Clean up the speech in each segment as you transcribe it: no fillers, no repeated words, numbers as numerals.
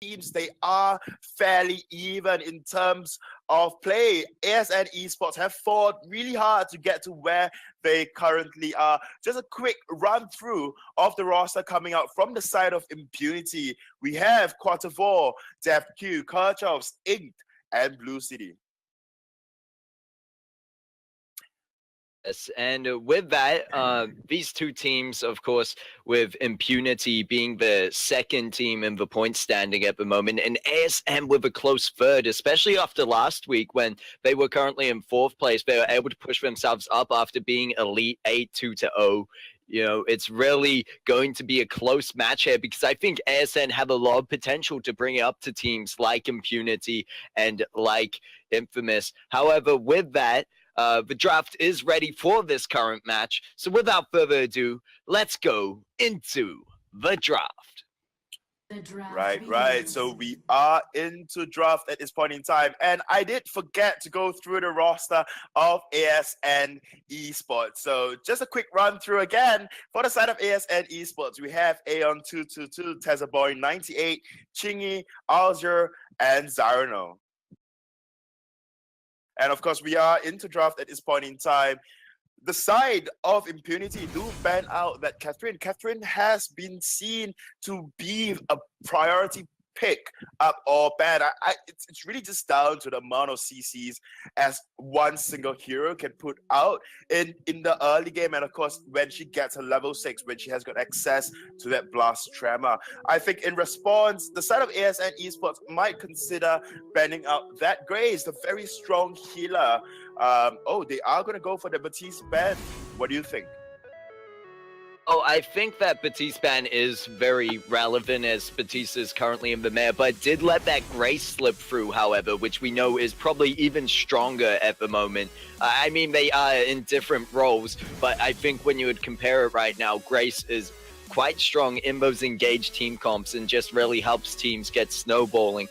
teams, they are fairly even in terms of play. ASN Esports have fought really hard to get to where they currently are. Just a quick run through of the roster coming out from the side of Impunity. We have Quatervore, DevQ, Kirchhoffs, Inked, and Blue City. Yes, and with that, these two teams, of course, with Impunity being the second team in the point standing at the moment, and ASN with a close third, especially after last week when they were currently in fourth place. They were able to push themselves up after being Elite 8 2-0. You know, it's really going to be a close match here because I think ASN have a lot of potential to bring it up to teams like Impunity and like Infamous. However, with that, the draft is ready for this current match. So without further ado, let's go into the draft. Right. So we are into draft at this point in time. And I did forget to go through the roster of ASN Esports. So just a quick run through again. For the side of ASN Esports, we have Aeon222, Tezaboy 98, Chingy, Alger, and Zarno. And of course, we are into draft at this point in time. The side of Impunity do ban out that Catherine. Catherine has been seen to be a priority pick up or ban. It's really just down to the amount of CCs as one single hero can put out in the early game, and of course when she gets her level 6, when she has got access to that blast tremor. I think in response, the side of ASN Esports might consider banning out that Grace, the very strong healer. They are going to go for the Batiste ban. What do you think? Oh, I think that Batiste ban is very relevant as Batiste is currently in the meta, but did let that Grace slip through, however, which we know is probably even stronger at the moment. I mean, they are in different roles, but I think when you would compare it right now, Grace is quite strong in those engaged team comps and just really helps teams get snowballing.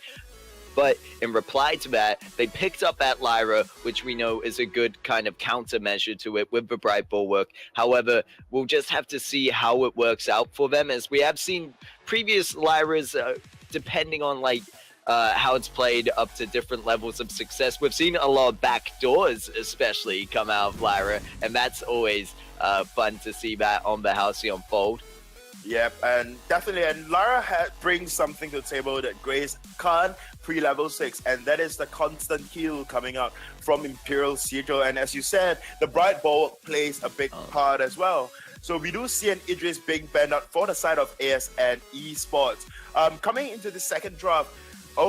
But in reply to that, they picked up that Lyra, which we know is a good kind of countermeasure to it with the Bright Bulwark. However, we'll just have to see how it works out for them, as we have seen previous Lyras, depending on how it's played up to different levels of success. We've seen a lot of backdoors especially come out of Lyra, and that's always fun to see that on the Halcyon Fold. Yep, and definitely, and Lara brings something to the table that Grace can't pre-level 6, and that is the constant heal coming out from Imperial Sigil. And as you said, the Bright Bulwark plays a big part as well. So we do see an Idris being banned out for the side of ASN Esports. Coming into the second draft,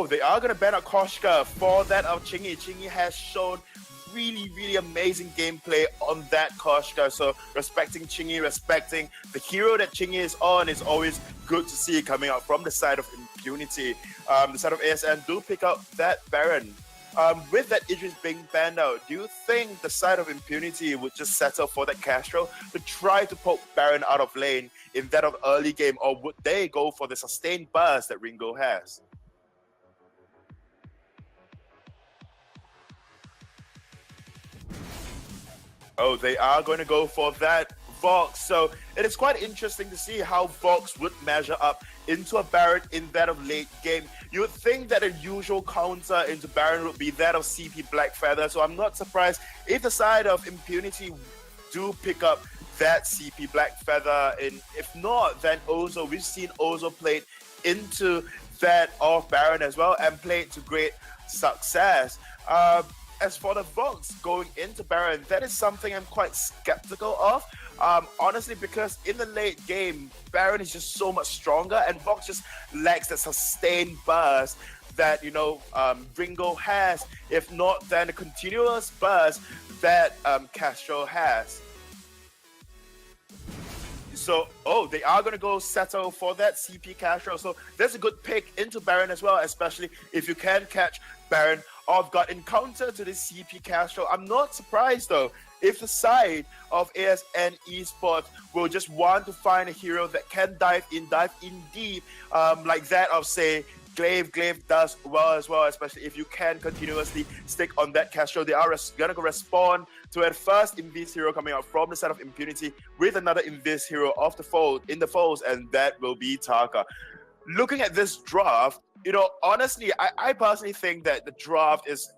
they are going to ban out Koshka for that of Chingy. Chingy has shown really amazing gameplay on that Koshka. So respecting Chingy, respecting the hero that Chingy is on is always good to see coming out from the side of Impunity. The side of ASN do pick up that Baron. With that Idris being banned out, do you think the side of Impunity would just settle for that Castro to try to poke Baron out of lane in that of early game, or would they go for the sustained burst that Ringo has? They are going to go for that Vox. So it is quite interesting to see how Vox would measure up into a Baron in that of late game. You would think that a usual counter into Baron would be that of CP Blackfeather. So I'm not surprised if the side of Impunity do pick up that CP Blackfeather. And if not, then Ozo, we've seen Ozo played into that of Baron as well and played to great success. As for the Vox going into Baron, that is something I'm quite skeptical of. Honestly, because in the late game, Baron is just so much stronger, and Vox just lacks that sustained burst that, Ringo has. If not, then a continuous burst that Castro has. So, they are going to go settle for that CP Castro. So that's a good pick into Baron as well, especially if you can catch Baron off guard encounter to the CP Castro. I'm not surprised though if the side of ASN Esports will just want to find a hero that can dive in deep, like that of, say, Glaive. Glaive does well as well, especially if you can continuously stick on that Castro. They are gonna go respond to a first Invis hero coming out from the side of Impunity with another Invis hero of the fold in the folds, and that will be Taka. Looking at this draft, honestly, I personally think that the draft is,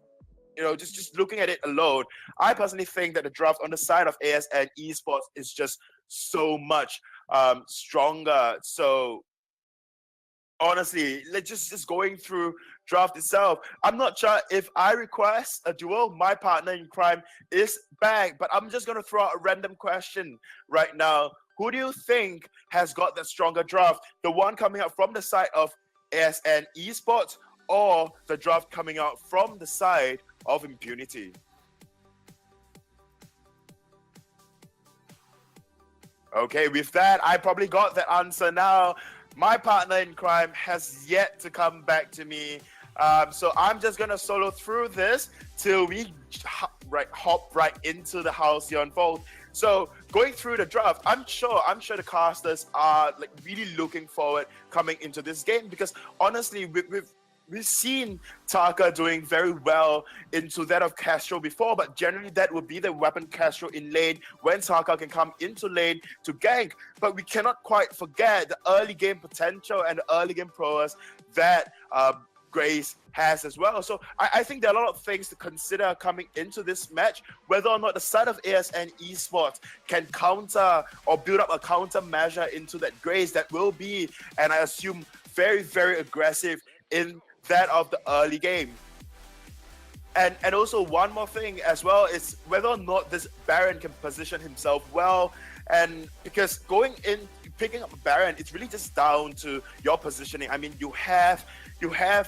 just looking at it alone, I personally think that the draft on the side of ASN Esports is just so much stronger. So honestly, let's just going through draft itself. I'm not sure if I request a duel. My partner in crime is back, but I'm just gonna throw out a random question right now. Who do you think has got the stronger draft? The one coming out from the side of ASN Esports, or the draft coming out from the side of Impunity? Okay, with that, I probably got the answer now. My partner in crime has yet to come back to me. So I'm just going to solo through this till we hop right into the Halcyon Fold. So going through the draft, I'm sure the casters are like really looking forward coming into this game, because honestly, we've seen Taka doing very well into that of Castro before, but generally that would be the weapon Castro in lane when Taka can come into lane to gank. But we cannot quite forget the early game potential and the early game prowess that Grace has as well. So I think there are a lot of things to consider coming into this match, whether or not the side of ASN Esports can counter or build up a counter measure into that Grace that will be, and I assume, very, very aggressive in that of the early game. And also one more thing as well is whether or not this Baron can position himself well. And because picking up a Baron, it's really just down to your positioning. I mean, you have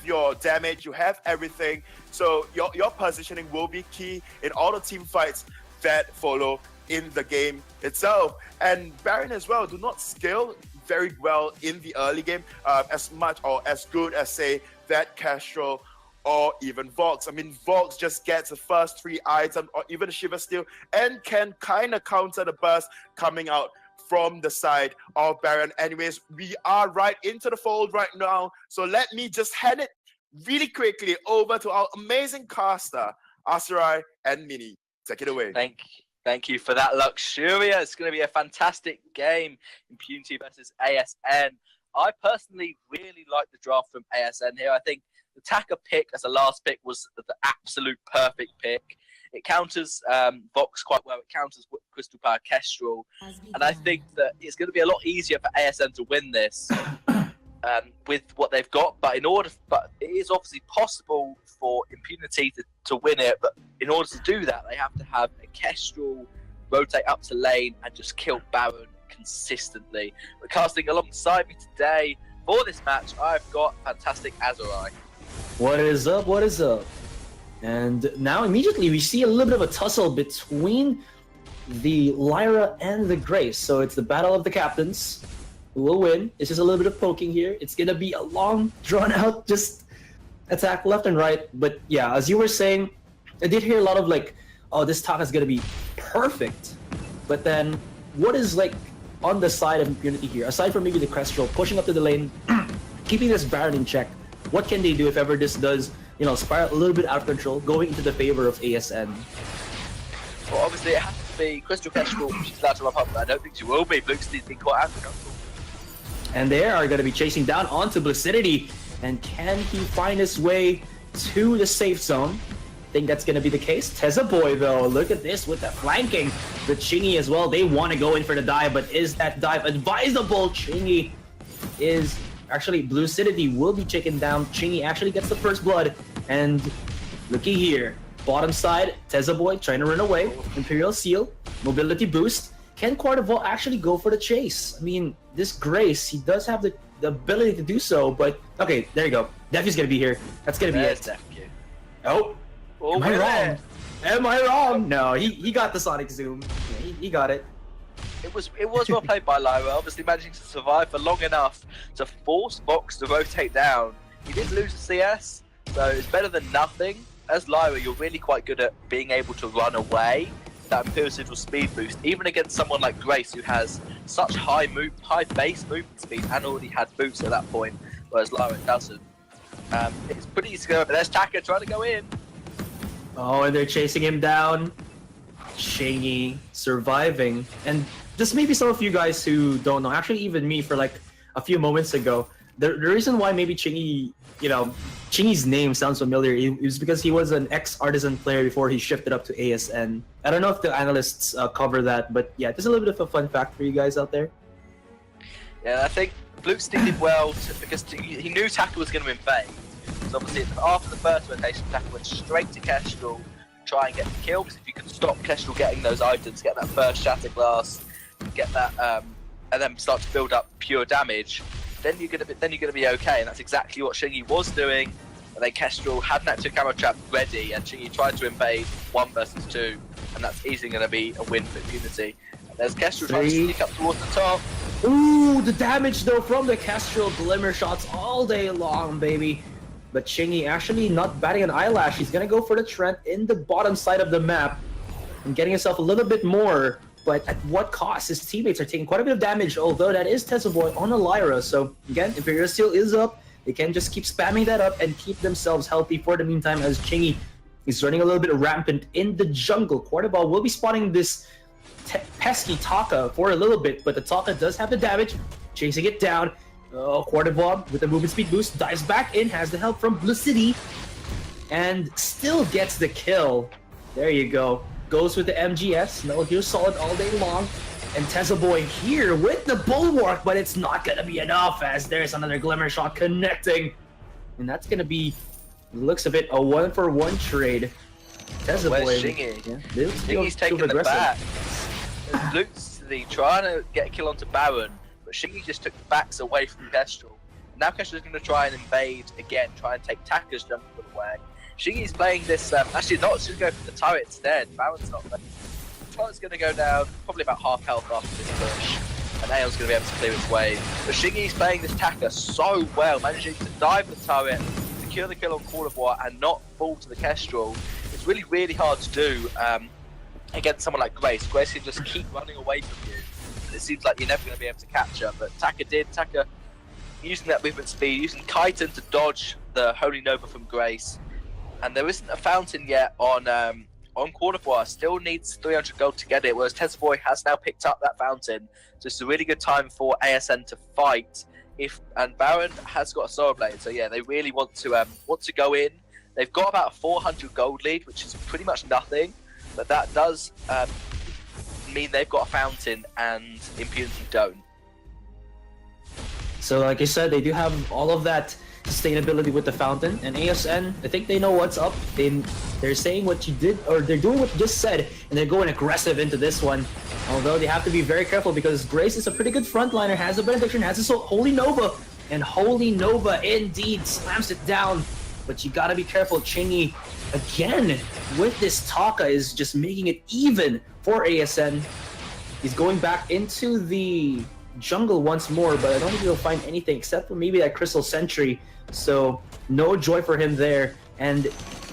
your damage, you have everything. So your positioning will be key in all the team fights that follow in the game itself. And Baron as well do not scale very well in the early game as much or as good as, say, that Castro or even Vox. I mean, Vox just gets the first 3 items or even a Shiva Steel and can kind of counter the burst coming out from the side of Baron. Anyways, we are right into the fold right now. So let me just hand it really quickly over to our amazing caster, Asurai and Mini. Take it away. Thank you for that, Luxuria. It's going to be a fantastic game. Impunity versus ASN. I personally really like the draft from ASN here. I think the Taka pick as a last pick was the absolute perfect pick. It counters Vox quite well. It counters Crystal Power Kestrel. And I think that it's going to be a lot easier for ASN to win this with what they've got. But it is obviously possible for Impunity to win it. But in order to do that, they have to have a Kestrel rotate up to lane and just kill Baron consistently. We're casting alongside me today for this match. I've got fantastic Azurai. What is up? What is up? And now immediately we see a little bit of a tussle between the Lyra and the Grace. So it's the battle of the captains. Who will win? It's just a little bit of poking here. It's gonna be a long, drawn out, just attack left and right. But yeah, as you were saying, I did hear a lot of like, oh, this Taka is gonna be perfect. But then what is like on the side of Impunity here, aside from maybe the Kestrel pushing up to the lane, keeping this Baron in check? What can they do if ever this does, spiral a little bit out of control, going into the favor of ASN? Well, obviously it has to be Crystal Kestrel. She's allowed to run up, but I don't think she will be. Bluxity's been quite uncomfortable. And they are going to be chasing down onto Blucidity. And can he find his way to the safe zone? I think that's going to be the case. Teza Boy, though, look at this with the flanking. The Chingy as well, they want to go in for the dive, but is that dive advisable? Chingy is... Actually, Blucidity will be taken down. Chingy actually gets the first blood. And looky here. Bottom side, Teza Boy trying to run away. Imperial Seal, mobility boost. Can Quarterval actually go for the chase? I mean, this Grace, he does have the ability to do so, but... Okay, there you go. Defi's gonna be here. That's gonna be it. Oh, am I wrong? Am I wrong? No, he got the Sonic Zoom. Yeah, he got it. It was well played by Lyra, obviously managing to survive for long enough to force Vox to rotate down. He did lose the CS, so it's better than nothing. As Lyra, you're really quite good at being able to run away. That Imperial Sigil speed boost, even against someone like Grace, who has such high base movement speed and already had boots at that point, whereas Lyra doesn't. It's pretty easy to go, but there's Taka trying to go in. Oh, and they're chasing him down. Chingy surviving. And just maybe some of you guys who don't know, actually even me for like a few moments ago, the reason why maybe Chingy, Chingy's name sounds familiar is because he was an ex-Artisan player before he shifted up to ASN. I don't know if the analysts cover that, but yeah, there's a little bit of a fun fact for you guys out there. Yeah, I think Blue City did well because he knew Taka was going to invade. So obviously, after the first rotation, Taka went straight to Kestrel, try and get the kill. Because if you can stop Kestrel getting those items, get that first Shatter Glass, get that, and then start to build up pure damage, then you're gonna be okay. And that's exactly what Shingy was doing. And then Kestrel had an active camera trap ready, and Shingy tried to invade 1 versus 2, and that's easily going to be a win for Impunity. And there's Kestrel trying to sneak up towards the top. Ooh, the damage though from the Kestrel Glimmer shots all day long, baby. But Chingy actually not batting an eyelash. He's gonna go for the Trent in the bottom side of the map and getting himself a little bit more. But at what cost? His teammates are taking quite a bit of damage, although that is Tesla Boy on a Lyra. So again, Imperial Steel is up. They can just keep spamming that up and keep themselves healthy for the meantime, as Chingy is running a little bit rampant in the jungle. Quarterball will be spotting this pesky Taka for a little bit, but the Taka does have the damage, chasing it down. Quarterball with the movement speed boost dives back in, has the help from Blue City, and still gets the kill. There you go. Goes with the MGS. Metal Gear Solid all day long. And Tesla Boy here with the Bulwark, but it's not going to be enough as there's another Glimmer Shot connecting. And that's going to be, looks of it, a 1-for-1 trade. Tesla Boy. Where's Shingy? Yeah, Shingy's taking the back. Luke's trying to get a kill onto Baron, but Shingy just took the backs away from Kestrel. Now Kestrel's going to try and invade again, try and take Taka's jungle away. Shingy's playing this, actually not, just go for the turret instead. Baron's not there. Turret's going to go down, probably about half health after this push, and Ael's going to be able to clear his way. But Shingy's playing this Taka so well, managing to dive the turret, secure the kill on Quarterboy, and not fall to the Kestrel. It's really, really hard to do against someone like Grace. Grace can just keep running away from you, and it seems like you're never going to be able to catch her. But Taka using that movement speed, using Chitin to dodge the Holy Nova from Grace. And there isn't a fountain yet on Quarterboy. Still needs 300 gold to get it, whereas Tesboy has now picked up that fountain. So it's a really good time for ASN to fight. And Baron has got a Solar Blade, so yeah, they really want to go in. They've got about a 400 gold lead, which is pretty much nothing, but that does mean they've got a fountain and Impunity don't. So like I said, they do have all of that sustainability with the fountain, and ASN, I think they know what's up. They're saying what you did, or they're doing what you just said, and they're going aggressive into this one. Although they have to be very careful because Grace is a pretty good frontliner, has a benediction, has a Holy Nova, and Holy Nova indeed slams it down. But you gotta be careful. Chingy again with this Taka is just making it even for ASN. He's going back into the jungle once more, but I don't think he'll find anything except for maybe that Crystal Sentry. So no joy for him there. And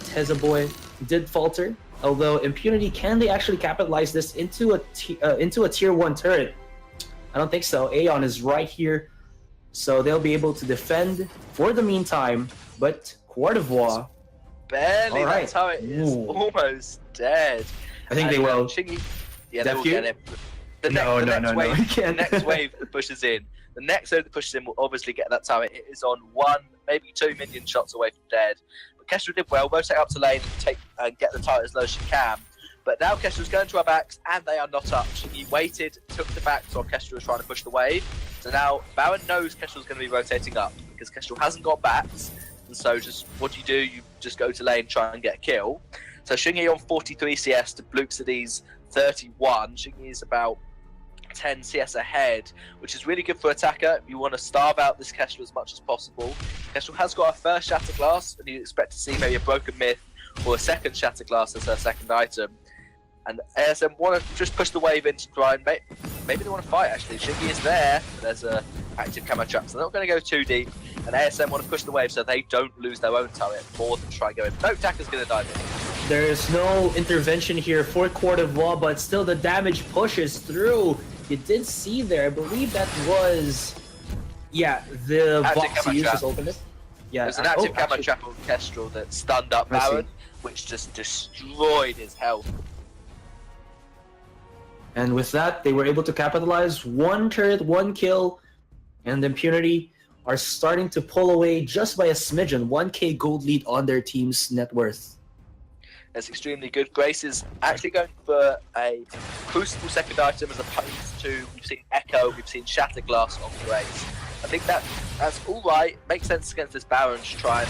Teza Boy did falter. Although Impunity, can they actually capitalize this into a tier 1 turret? I don't think so. Aeon is right here, so they'll be able to defend for the meantime. But Quartevoix, barely. Right. That's how it is. Almost dead. I think they will. Chingy, yeah, they will get it. The next wave pushes in. The next wave that pushes in will obviously get that tower. It is on 1, maybe 2 minion shots away from dead. But Kestrel did well. Rotate up to lane and get the tower as low as she can. But now Kestrel's going to her backs, and they are not up. She waited, took the backs while Kestrel was trying to push the wave. So now Baron knows Kestrel's going to be rotating up because Kestrel hasn't got backs. And so just what do? You just go to lane, try and get a kill. So Shingy on 43 CS to Blue City's 31. Shingy is about 10 CS ahead, which is really good for attacker. You want to starve out this Kestrel as much as possible. Kestrel has got her first Shatter Glass, and you expect to see maybe a Broken Myth or a second Shatter Glass as her second item. And ASM want to just push the wave in to try and maybe they want to fight actually. Shingy is there, but there's a active camo trap, so they're not going to go too deep. And ASM want to push the wave so they don't lose their own turret more than try and go in. No, Taka's going to dive in. There's no intervention here for Quartevoix, but still the damage pushes through. You did see there, I believe that was, yeah, the box he used to open it. Yeah, there's an active camo trap on Kestrel that stunned up Baron, which just destroyed his health. And with that, they were able to capitalize. 1 turret, 1 kill, and Impunity are starting to pull away just by a smidgen, 1k gold lead on their team's net worth. That's extremely good. Grace is actually going for a Crucible second item as opposed to, we've seen Echo, we've seen Shatterglass on Grace. I think that's all right. Makes sense against this Baron to try and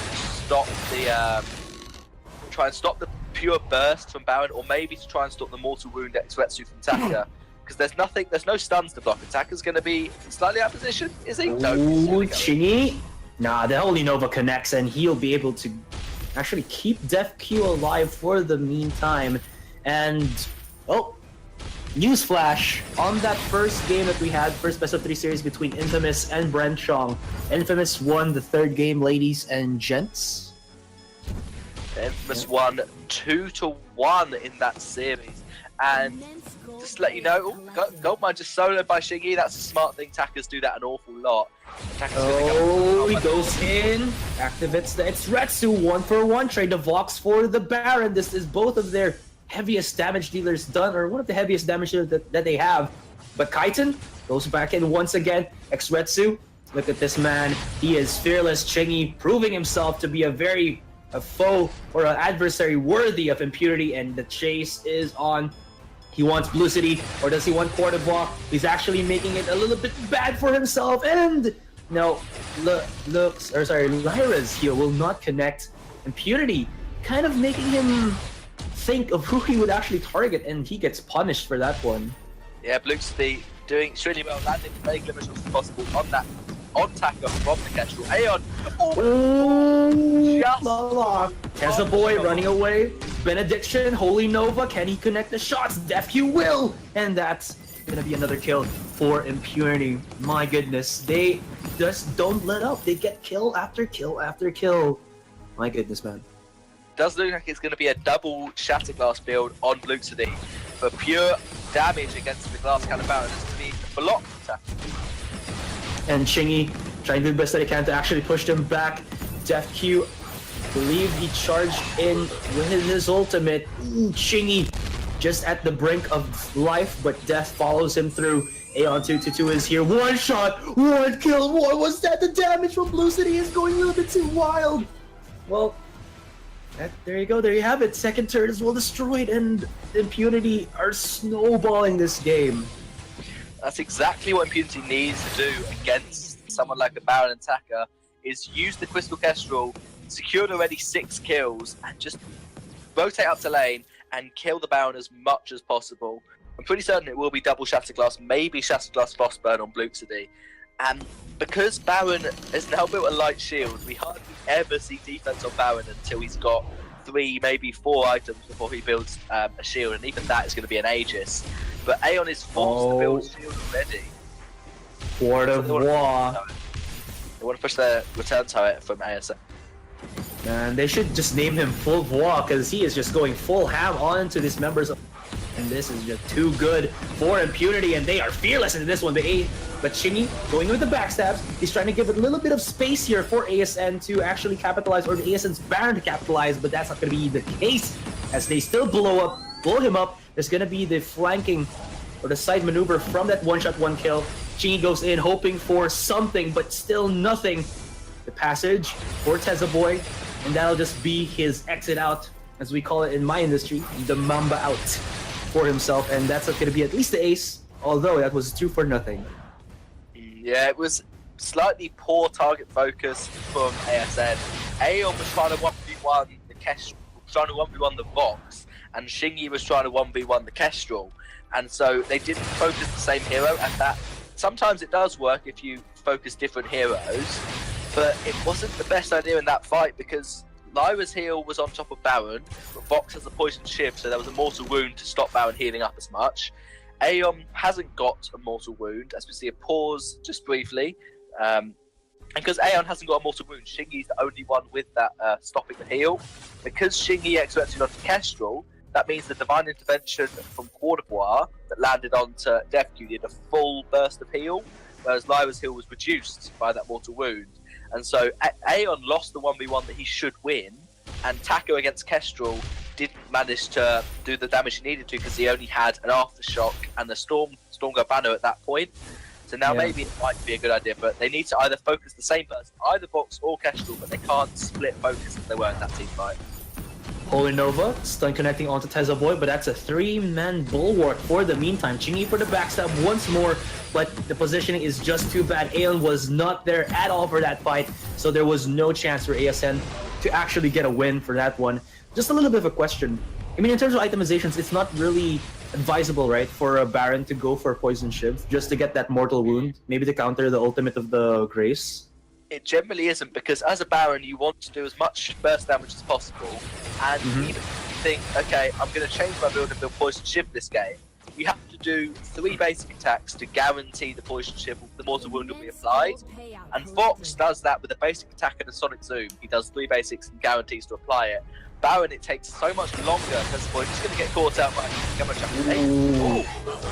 stop the pure burst from Baron, or maybe to try and stop the mortal wound at Xretsu from Taka. Because there's no stuns to block. Taka's going to be slightly out of position, is he? No. Chingy? Nah, the Holy Nova connects, and he'll be able to actually keep Def Q alive for the meantime. And, oh, newsflash, on that first game that we had, first best of 3 series between Infamous and Brenchong, Infamous won the third game, ladies and gents. Infamous won 2-1 in that series. And just to let you know, Goldmine just soloed by Shiggy. That's a smart thing. Tackers do that an awful lot. He goes in, activates the Xretsu, 1-for-1, trade the Vox for the Baron. This is both of their heaviest damage dealers done, or one of the heaviest damage dealers that they have. But Kaiten goes back in once again. Xretsu, look at this man. He is fearless. Chingy proving himself to be a foe or an adversary worthy of Impunity, and the chase is on. He wants Blue City, or does he want Quarter Block? He's actually making it a little bit bad for himself, and no, Lyra's here will not connect. Impunity, kind of making him think of who he would actually target, and he gets punished for that one. Yeah, Blue City doing extremely well, landing as many glimmers as possible on that Taka from the Kestrel. Aeon! Tessa Boy running away. Benediction, Holy Nova, can he connect the shots? Def you will! And that's gonna be another kill for Impunity. My goodness, they just don't let up. They get kill after kill after kill. My goodness, man. Does look like it's going to be a double Shatterglass build on Blue City for pure damage against the Glass Cannon Baron. It's going to be blocked. And Chingy trying to do the best that he can to actually push them back. Def Q, believe he charged in with his ultimate. Chingy just at the brink of life, but Death follows him through. Aeon 222 is here. One shot, one kill. What was that? The damage from Blue City is going a little bit too wild. Well, there you go. There you have it. Second turret is well destroyed, and Impunity are snowballing this game. That's exactly what Impunity needs to do against someone like a Baron and Taka, is use the Crystal Kestrel, secured already 6 kills, and just rotate up to lane and kill the Baron as much as possible. I'm pretty certain it will be double Shatterglass, maybe Shatterglass Frostburn on Blue City. And because Baron has now built a light shield, we hardly ever see defense on Baron until he's got 3, maybe 4 items before he builds a shield, and even that is going to be an Aegis. But Aeon is forced to build a shield already. Ward of War. They want to push their return turret from ASN. Man, they should just name him Full Voix, because he is just going full ham on to these members of... And this is just too good for Impunity, and they are fearless in this one. But Chingy going with the backstabs. He's trying to give it a little bit of space here for ASN to actually capitalize, or the ASN's Baron to capitalize, but that's not going to be the case, as they still blow him up. There's going to be the flanking, or the side maneuver from that one-shot, one-kill. Chingy goes in hoping for something, but still nothing. The passage for Tessa Boy, and that'll just be his exit out, as we call it in my industry, the Mamba out for himself, and that's going to be at least the ace, although that was 2 for nothing. Yeah, it was slightly poor target focus from ASN. Aeon was trying to 1v1 the Kestrel, trying to 1v1 the Vox, and Shingy was trying to 1v1 the Kestrel, and so they didn't focus the same hero, and that sometimes it does work if you focus different heroes, but it wasn't the best idea in that fight, because Lyra's heal was on top of Baron, but Vox has a poison shift, so there was a mortal wound to stop Baron healing up as much. Aeon hasn't got a mortal wound, as we see a pause just briefly. And because Aeon hasn't got a mortal wound, Shingy's the only one with that stopping the heal. Because Shingy X-Reacted onto Kestrel, that means the Divine Intervention from Quadribois that landed onto DefQ did a full burst of heal, whereas Lyra's heal was reduced by that mortal wound. And so Aeon lost the 1v1 that he should win, and Taco against Kestrel didn't manage to do the damage he needed to because he only had an Aftershock and the Stormguard banner at that point. So now Yeah. maybe it might be a good idea, but they need to either focus the same person, either Vox or Kestrel, but they can't split focus if they were in that team fight. Holy Nova, stun connecting onto Teza Boy, but that's a 3-man bulwark for the meantime. Chingy for the backstab once more, but the positioning is just too bad. Aeon was not there at all for that fight, so there was no chance for ASN to actually get a win for that one. Just a little bit of a question. I mean, in terms of itemizations, it's not really advisable, right, for a Baron to go for Poison Shiv just to get that mortal wound, maybe to counter the ultimate of the Grace. It generally isn't, because as a Baron, you want to do as much burst damage as possible. And even if you think, okay, I'm going to change my build and build Poison Shiv this game, you have to do 3 basic attacks to guarantee the Poison Shiv, the mortal wound will be applied. And Vox does that with a basic attack and a Sonic Zoom. He does 3 basics and guarantees to apply it. Baron, it takes so much longer because the boy is going to get caught out by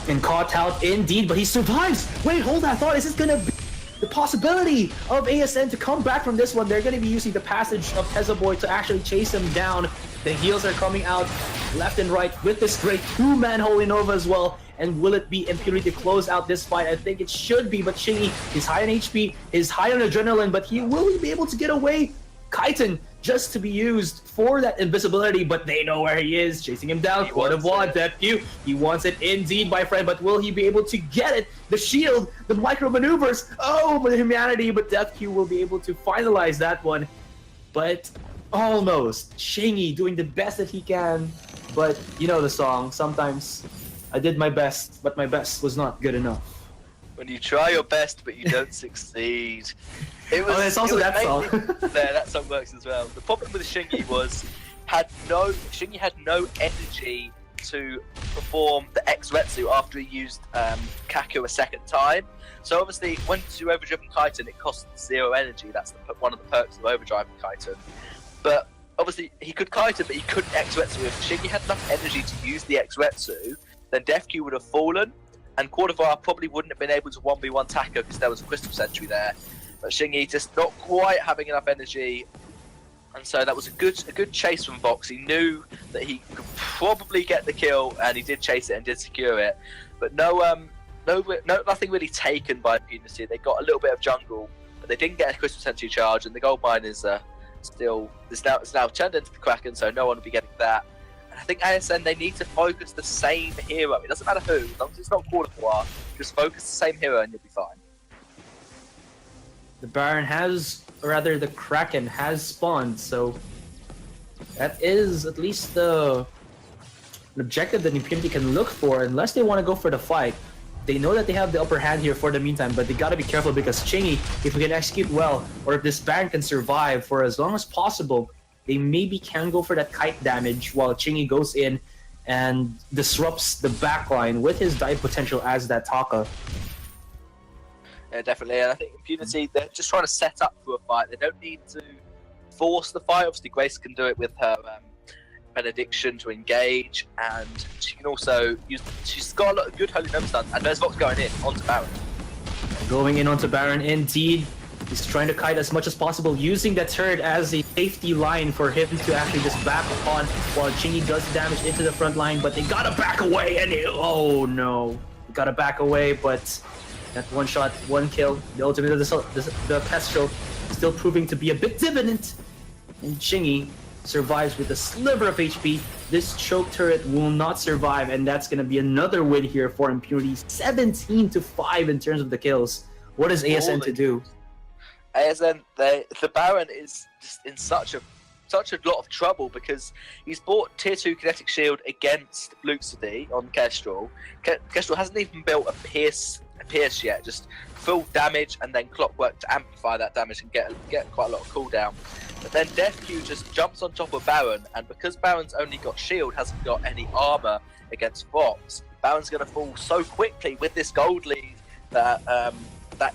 And caught out indeed, but he survives! Wait, hold that thought, is this going to be the possibility of ASN to come back from this one? They're going to be using the passage of Teza Boy to actually chase him down. The heals are coming out left and right with this great 2-man Holy Nova as well. And will it be Impunity to close out this fight? I think it should be, but Chingy is high on HP, is high on adrenaline, but will he be able to get away? Kaiten just to be used for that invisibility, but they know where he is, chasing him down. Court of War, Deathview, he wants it indeed, my friend, but will he be able to get it? The shield, the micro maneuvers, oh, but humanity, but Deathview will be able to finalize that one. But almost, Chingy doing the best that he can, but you know the song, sometimes I did my best, but my best was not good enough. When you try your best, but you don't succeed. It was, it's also that song. Yeah, that song works as well. The problem with Shingy was Shingy had no energy to perform the X-Retsu after he used Kaku a second time. So obviously, when you overdriven Kaiten, it costs 0 energy. That's one of the perks of overdriving Kaiten. But obviously, he could Kaiten, but he couldn't X-Retsu. If Shingy had enough energy to use the X-Retsu, then DefQ would have fallen, and Cordovar probably wouldn't have been able to 1v1 Taka because there was a Crystal Sentry there. But Shingy just not quite having enough energy, and so that was a good chase from Vox. He knew that he could probably get the kill, and he did chase it and did secure it. But nothing really taken by Impunity. They got a little bit of jungle, but they didn't get a Crystal Sentry charge, and the gold mine is it's now turned into the Kraken, so no one will be getting that. And I think ASN, they need to focus the same hero. It doesn't matter who, as long as it's not Cordovar, just focus the same hero and you'll be fine. The Baron has, or rather the Kraken has spawned, so that is at least an objective that Impunity can look for, unless they want to go for the fight. They know that they have the upper hand here for the meantime, but they gotta be careful because Chingy, if we can execute well, or if this Baron can survive for as long as possible, they maybe can go for that kite damage while Chingy goes in and disrupts the backline with his dive potential as that Taka. Yeah, definitely. And I think Impunity, they're just trying to set up for a fight. They don't need to force the fight. Obviously, Grace can do it with her benediction to engage, and she can also use. She's got a lot of good Holy Nova stuns, and there's Vox going in onto Baron. Going in onto Baron, indeed. He's trying to kite as much as possible, using that turret as a safety line for him to actually just back upon while Chingy does damage into the front line, but they gotta back away, and oh no. They gotta back away, but that one shot, one kill, the ultimate of the Kestrel still proving to be a bit dividend, and Chingy survives with a sliver of HP. This choke turret will not survive, and that's gonna be another win here for Impunity. 17-5 in terms of the kills. What is ASN to do? ASN, the Baron is just in such a lot of trouble because he's bought tier 2 kinetic shield against Luxity on Kestrel. Kestrel hasn't even built a pierce yet, just full damage and then clockwork to amplify that damage and get quite a lot of cooldown. But then DefQ just jumps on top of Baron, and because Baron's only got shield, hasn't got any armor against Vox, Baron's going to fall so quickly with this gold lead that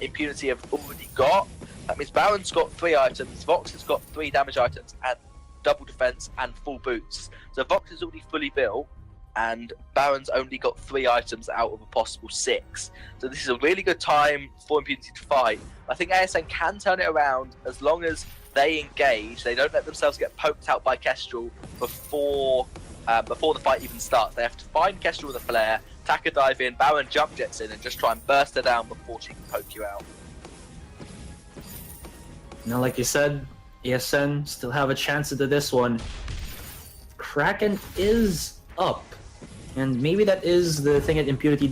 Impunity have already got. That means Baron's got 3 items, Vox has got 3 damage items, and double defense and full boots. So Vox is already fully built, and Baron's only got 3 items out of a possible 6. So this is a really good time for Impunity to fight. I think ASN can turn it around as long as they engage. They don't let themselves get poked out by Kestrel before the fight even starts. They have to find Kestrel with a flare, Taka dive in, Baron jump jets in, and just try and burst her down before she can poke you out. Now, like you said, ASN still have a chance into this one. Kraken is up. And maybe that is the thing that Impunity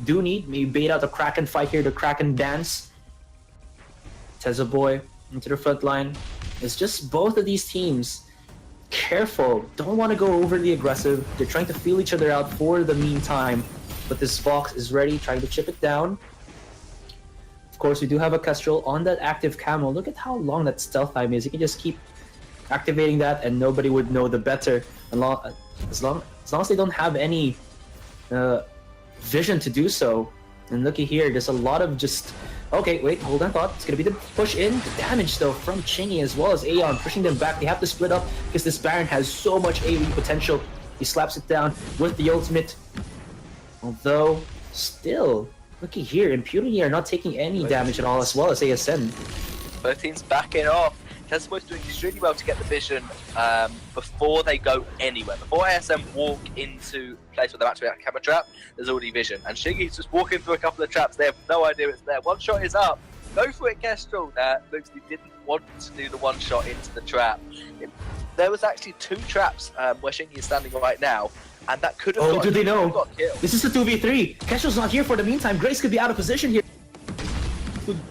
do need. Maybe bait out the Kraken fight here, the Kraken dance. Teza Boy into the front line. It's just both of these teams. Careful, don't want to go overly aggressive. They're trying to feel each other out for the meantime. But this Vox is ready, trying to chip it down. Of course, we do have a Kestrel on that active camo. Look at how long that stealth time is. You can just keep activating that and nobody would know the better. As long as they don't have any vision to do so. And looky here, there's a lot of just... Okay, wait, hold on thought. It's gonna be the push in. The damage though from Chingy as well as Aeon, pushing them back. They have to split up because this Baron has so much AoE potential. He slaps it down with the ultimate. Although, still, looky here, Impunity are not taking any damage at all, as well as ASN. Both teams backing off. Tesla's doing extremely well to get the vision before they go anywhere. Before ASM walk into a place where they're actually at a camera trap, there's already vision. And Shiggy's just walking through a couple of traps. They have no idea it's there. One shot is up. Go for it, Kestrel. Looks like he didn't want to do the one shot into the trap. There was actually 2 traps where Shiggy is standing right now. And that could have do they know? This is a 2v3. Kestrel's not here for the meantime. Grace could be out of position here.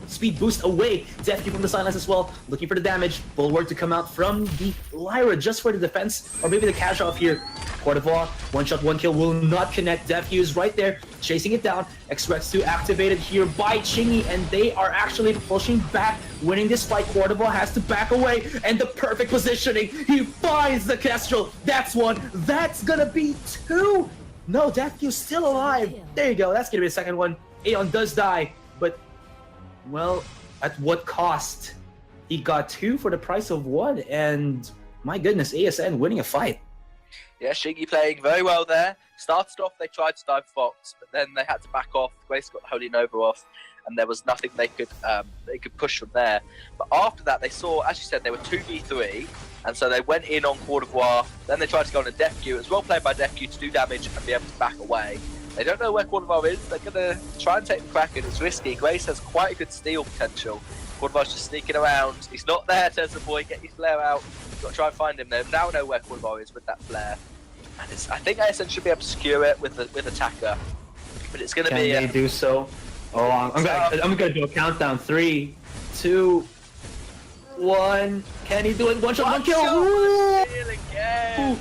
Speed boost away. Death from the silence as well. Looking for the damage. Bulwark to come out from the Lyra just for the defense. Or maybe the cash off here. Cordovar, 1 shot, 1 kill will not connect. Death is right there. Chasing it down. X-Rex 2 activated here by Chingy. And they are actually pushing back. Winning this fight. Cordovar has to back away. And the perfect positioning. He finds the Kestrel. That's 1. That's gonna be 2. No, Deathew's still alive. There you go. That's gonna be the second one. Aeon does die. But well, at what cost? He got 2 for the price of 1, and my goodness, ASN winning a fight. Yeah, Shiggy playing very well there. Started off, they tried to dive Fox, but then they had to back off. Grace got the Holy Nova off, and there was nothing they could push from there. But after that, they saw, as you said, they were 2v3, and so they went in on Cordovar. Then they tried to go on a Deathq. It was well played by Deathq to do damage and be able to back away. They don't know where Cordovar is. They're going to try and take the Kraken. It's risky. Grace has quite a good steal potential. Cordovar's just sneaking around. He's not there, Teza Boy. Get your flare out. You've got to try and find him. They now know where Cordovar is with that flare. And I think ASN should be able to secure it with Attacker. But it's going to be... Can they do so? Oh, I'm gonna do a countdown. 3, 2, 1. Can he do it? 1 shot, 1 kill. Again.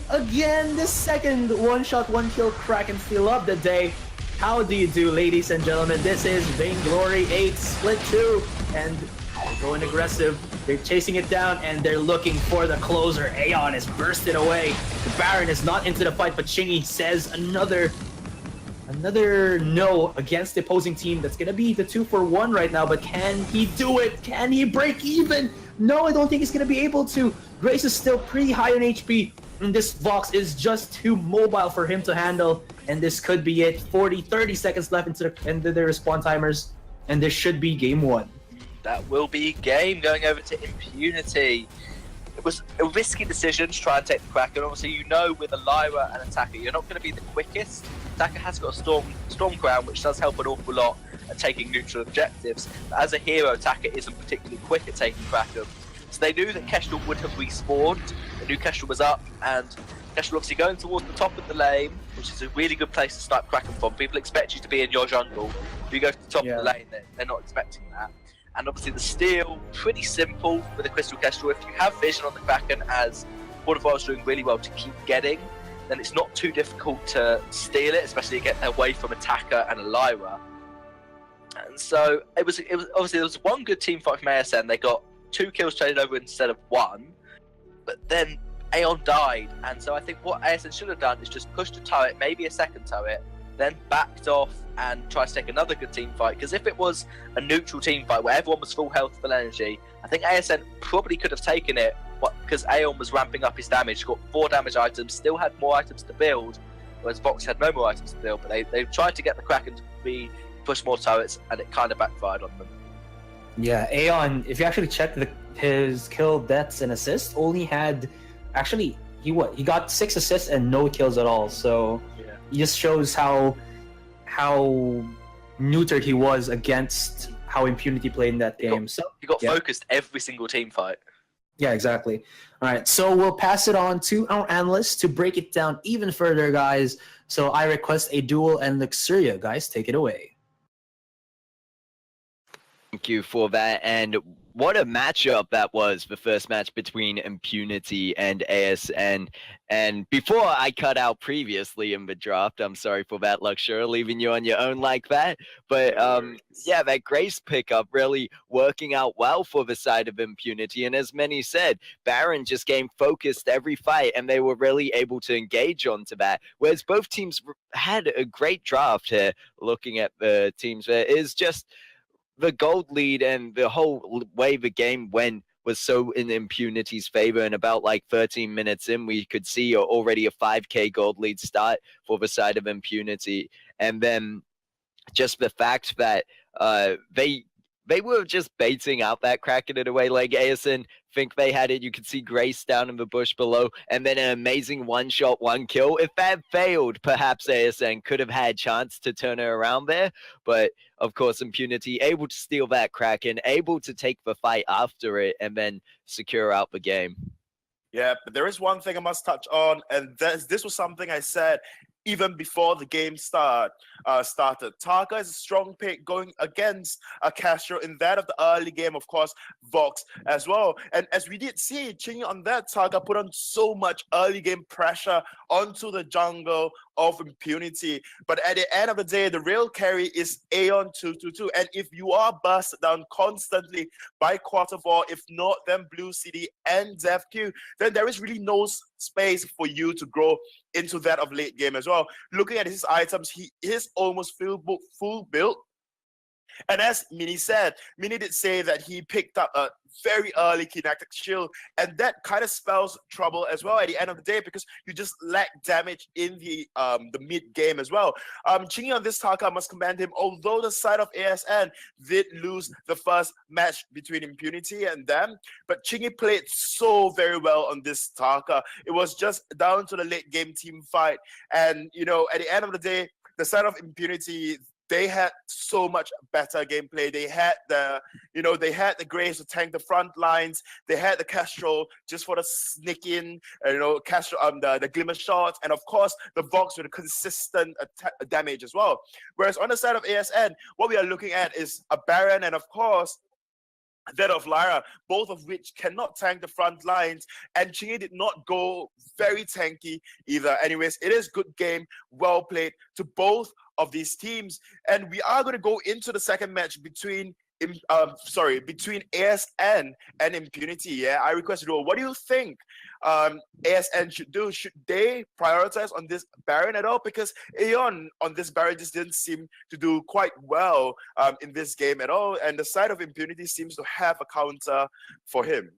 Again, the second 1 shot, 1 kill Kraken steal up the day. How do you do, ladies and gentlemen? This is Vainglory 8 split 2, and they're going aggressive. They're chasing it down, and they're looking for the closer. Aeon is bursted away. The Baron is not into the fight, but Chingy says another no against the opposing team. That's gonna be the 2-for-1 right now, but can he do it? Can he break even? No, I don't think he's gonna be able to. Grace is still pretty high on HP, and this Vox is just too mobile for him to handle, and this could be it. 30 seconds left into the respawn timers, and this should be game 1. That will be game going over to Impunity. It was a risky decision to try and take the Kraken. Obviously, you know, with a Lyra and Attacker, you're not going to be the quickest. Attacker has got a Storm Crown, which does help an awful lot at taking neutral objectives. But as a hero, Attacker isn't particularly quick at taking Kraken. So they knew that Kestrel would have respawned. They knew Kestrel was up, and Kestrel obviously going towards the top of the lane, which is a really good place to snipe Kraken from. People expect you to be in your jungle. If you go to the top of the lane, they're not expecting that. And obviously the steal, pretty simple with a Crystal Kestrel. If you have vision on the Kraken, as Cordovar is doing really well to keep getting, then it's not too difficult to steal it, especially get away from Attacker and a Lyra. And so it was obviously there was one good team fight from ASN. They got 2 kills traded over instead of 1, but then Aeon died. And so I think what ASN should have done is just pushed a turret, maybe a second turret, then backed off and tried to take another good team fight. Because if it was a neutral team fight where everyone was full health, full energy, I think ASN probably could have taken it, because Aeon was ramping up his damage, got 4 damage items, still had more items to build, whereas Vox had no more items to build. But they tried to get the Kraken to push more turrets, and it kind of backfired on them. Yeah, Aeon, if you actually check his kill deaths and assists, only had... Actually, he got 6 assists and no kills at all, so... Yeah. It just shows how neutered he was against how Impunity played in that game. So He got yeah. focused every single team fight. Yeah, exactly. All right, so we'll pass it on to our analyst to break it down even further, guys. So I request a duel and Luxuria. Guys, take it away. Thank you for that. And what a matchup that was, the first match between Impunity and ASN. And before I cut out previously in the draft, I'm sorry for that, Luxury, leaving you on your own like that. But yeah, that Grace pickup really working out well for the side of Impunity. And as many said, Baron just game focused every fight, and they were really able to engage onto that. Whereas both teams had a great draft here, looking at the teams. There is just the gold lead and the whole way the game went was so in Impunity's favor. And about like 13 minutes in, we could see already a 5K gold lead start for the side of Impunity. And then just the fact that they were just baiting out that Kraken in a way. Like ASN think they had it. You could see Grace down in the bush below, and then an amazing one-shot, one-kill. If that failed, perhaps ASN could have had a chance to turn it around there. But, of course, Impunity able to steal that Kraken, able to take the fight after it, and then secure out the game. Yeah, but there is one thing I must touch on, and this was something I said even before the game started. Taka is a strong pick going against Castro in that of the early game, of course, Vox as well. And as we did see, Chingy on that, Taka put on so much early game pressure onto the jungle of Impunity. But at the end of the day, the real carry is Aeon 222. And if you are busted down constantly by quarter 4, if not then Blue City and ZefQ, then there is really no space for you to grow into that of late game as well. Looking at his items, he is almost full build. And as Mini said, Mini did say that he picked up a very early kinetic shield, and that kind of spells trouble as well at the end of the day, because you just lack damage in the mid game as well. Chingy on this Taka, must commend him, although the side of ASN did lose the first match between Impunity and them, but Chingy played so very well on this Taka. It was just down to the late game team fight, and you know, at the end of the day, the side of Impunity, they had so much better gameplay. They had the Grace to tank the front lines. They had the Castro just for the sneak in, Castro the glimmer shots, and of course the Vox with a consistent damage as well. Whereas on the side of ASN, what we are looking at is a Baron and of course that of Lyra, both of which cannot tank the front lines, and Chingy did not go very tanky either. Anyways, it is good game, well played to both of these teams, and we are going to go into the second match between ASN and Impunity. Yeah, I request you. What do you think ASN should do? Should they prioritize on this Baron at all? Because Aeon on this Baron just didn't seem to do quite well in this game at all, and the side of Impunity seems to have a counter for him.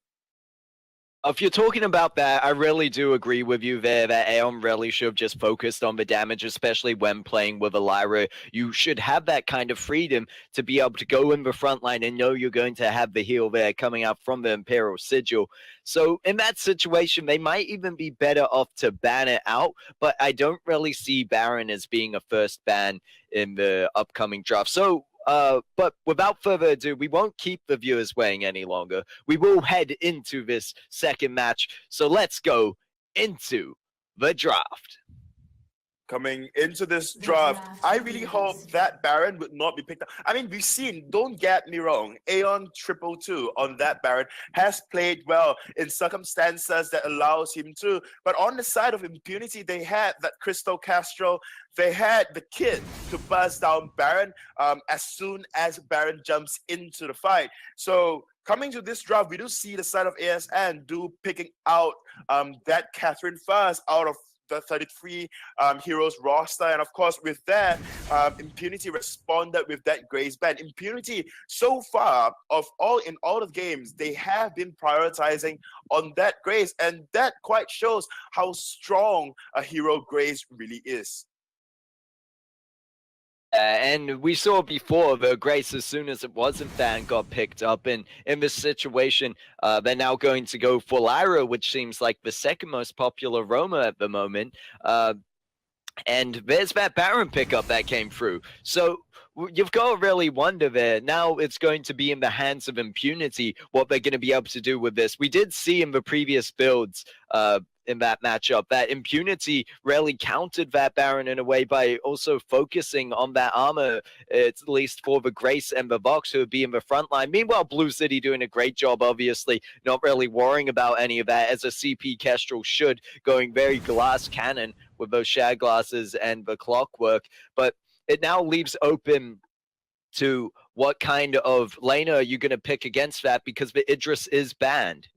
If you're talking about that, I really do agree with you there that Aeon really should have just focused on the damage, especially when playing with a Lyra. You should have that kind of freedom to be able to go in the front line and know you're going to have the heal there coming out from the Imperial Sigil. So in that situation, they might even be better off to ban it out, but I don't really see Baron as being a first ban in the upcoming draft. So but without further ado, we won't keep the viewers waiting any longer. We will head into this second match. So let's go into the draft. Coming into this draft, I really hope that Baron would not be picked up. I mean, we've seen, don't get me wrong, Aeon 222 on that Baron has played well in circumstances that allows him to. But on the side of Impunity, they had that Crystal Castro. They had the kid to buzz down Baron as soon as Baron jumps into the fight. So coming to this draft, we do see the side of ASN picking out that Catherine first out of the 33 heroes roster, and of course with that Impunity responded with that Grace ban. Impunity so far in all the games, they have been prioritizing on that Grace, and that quite shows how strong a hero Grace really is. And we saw before the Grace, as soon as it wasn't banned, got picked up. And in this situation, they're now going to go for Lyra, which seems like the second most popular Roma at the moment. And there's that Baron pickup that came through. So you've got to really wonder there. Now it's going to be in the hands of Impunity what they're going to be able to do with this. We did see in the previous builds in that matchup that Impunity really countered that Baron in a way by also focusing on that armor, at least for the Grace and the Vox, who would be in the front line. Meanwhile, Blue City doing a great job, obviously, not really worrying about any of that, as a CP Kestrel should, going very glass cannon with those shad glasses and the clockwork. But it now leaves open to what kind of laner are you going to pick against that, because the Idris is banned.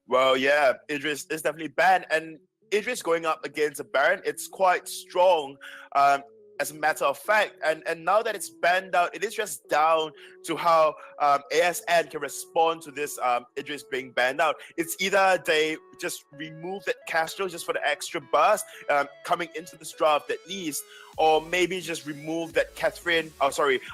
Well, yeah, Idris is definitely banned, and Idris going up against a Baron, it's quite strong, as a matter of fact. And now that it's banned out, it is just down to how ASN can respond to this Idris being banned out. It's either they just remove that Castro just for the extra burst coming into this draft at least, or maybe just remove that Catherine,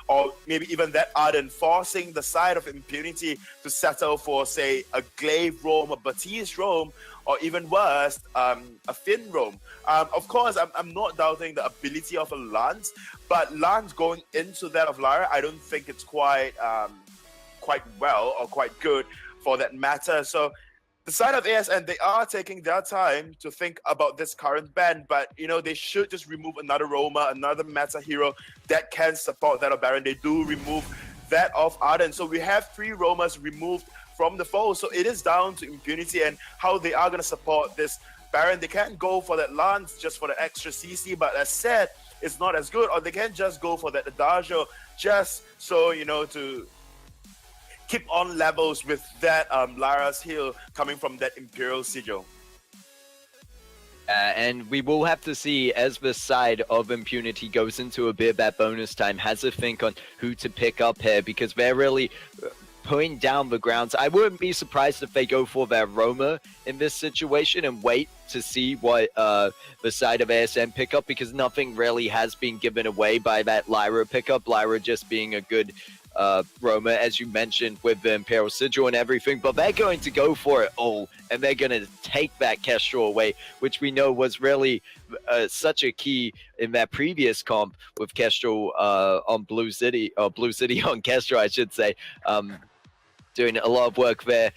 or maybe even that Arden, forcing the side of Impunity to settle for, say, a Glaive roam, a Baptiste roam, or even worse, a Finn roam. Of course, I'm not doubting the ability of a Lance, but Lance going into that of Lara, I don't think it's quite well or quite good for that matter. So the side of ASN, they are taking their time to think about this current ban, but they should just remove another Roma, another meta hero that can support that of Baron. They do remove that of Arden. So we have 3 Romas removed from the fold. So it is down to Impunity and how they are going to support this Baron. They can't go for that Lance just for the extra CC, but as said, it's not as good. Or they can just go for that Adagio just so, to keep on levels with that Lara's heal coming from that Imperial Sigil. And we will have to see, as the side of Impunity goes into a bit of that bonus time, has a think on who to pick up here, because they're really putting down the grounds. I wouldn't be surprised if they go for their Roma in this situation and wait to see what the side of ASN pick up, because nothing really has been given away by that Lyra pickup. Lyra just being a good Roma, as you mentioned, with the Imperial Sigil and everything, but they're going to go for it all, and they're going to take that Kestrel away, which we know was really such a key in that previous comp with Kestrel on Blue City, or Blue City on Kestrel, I should say, doing a lot of work there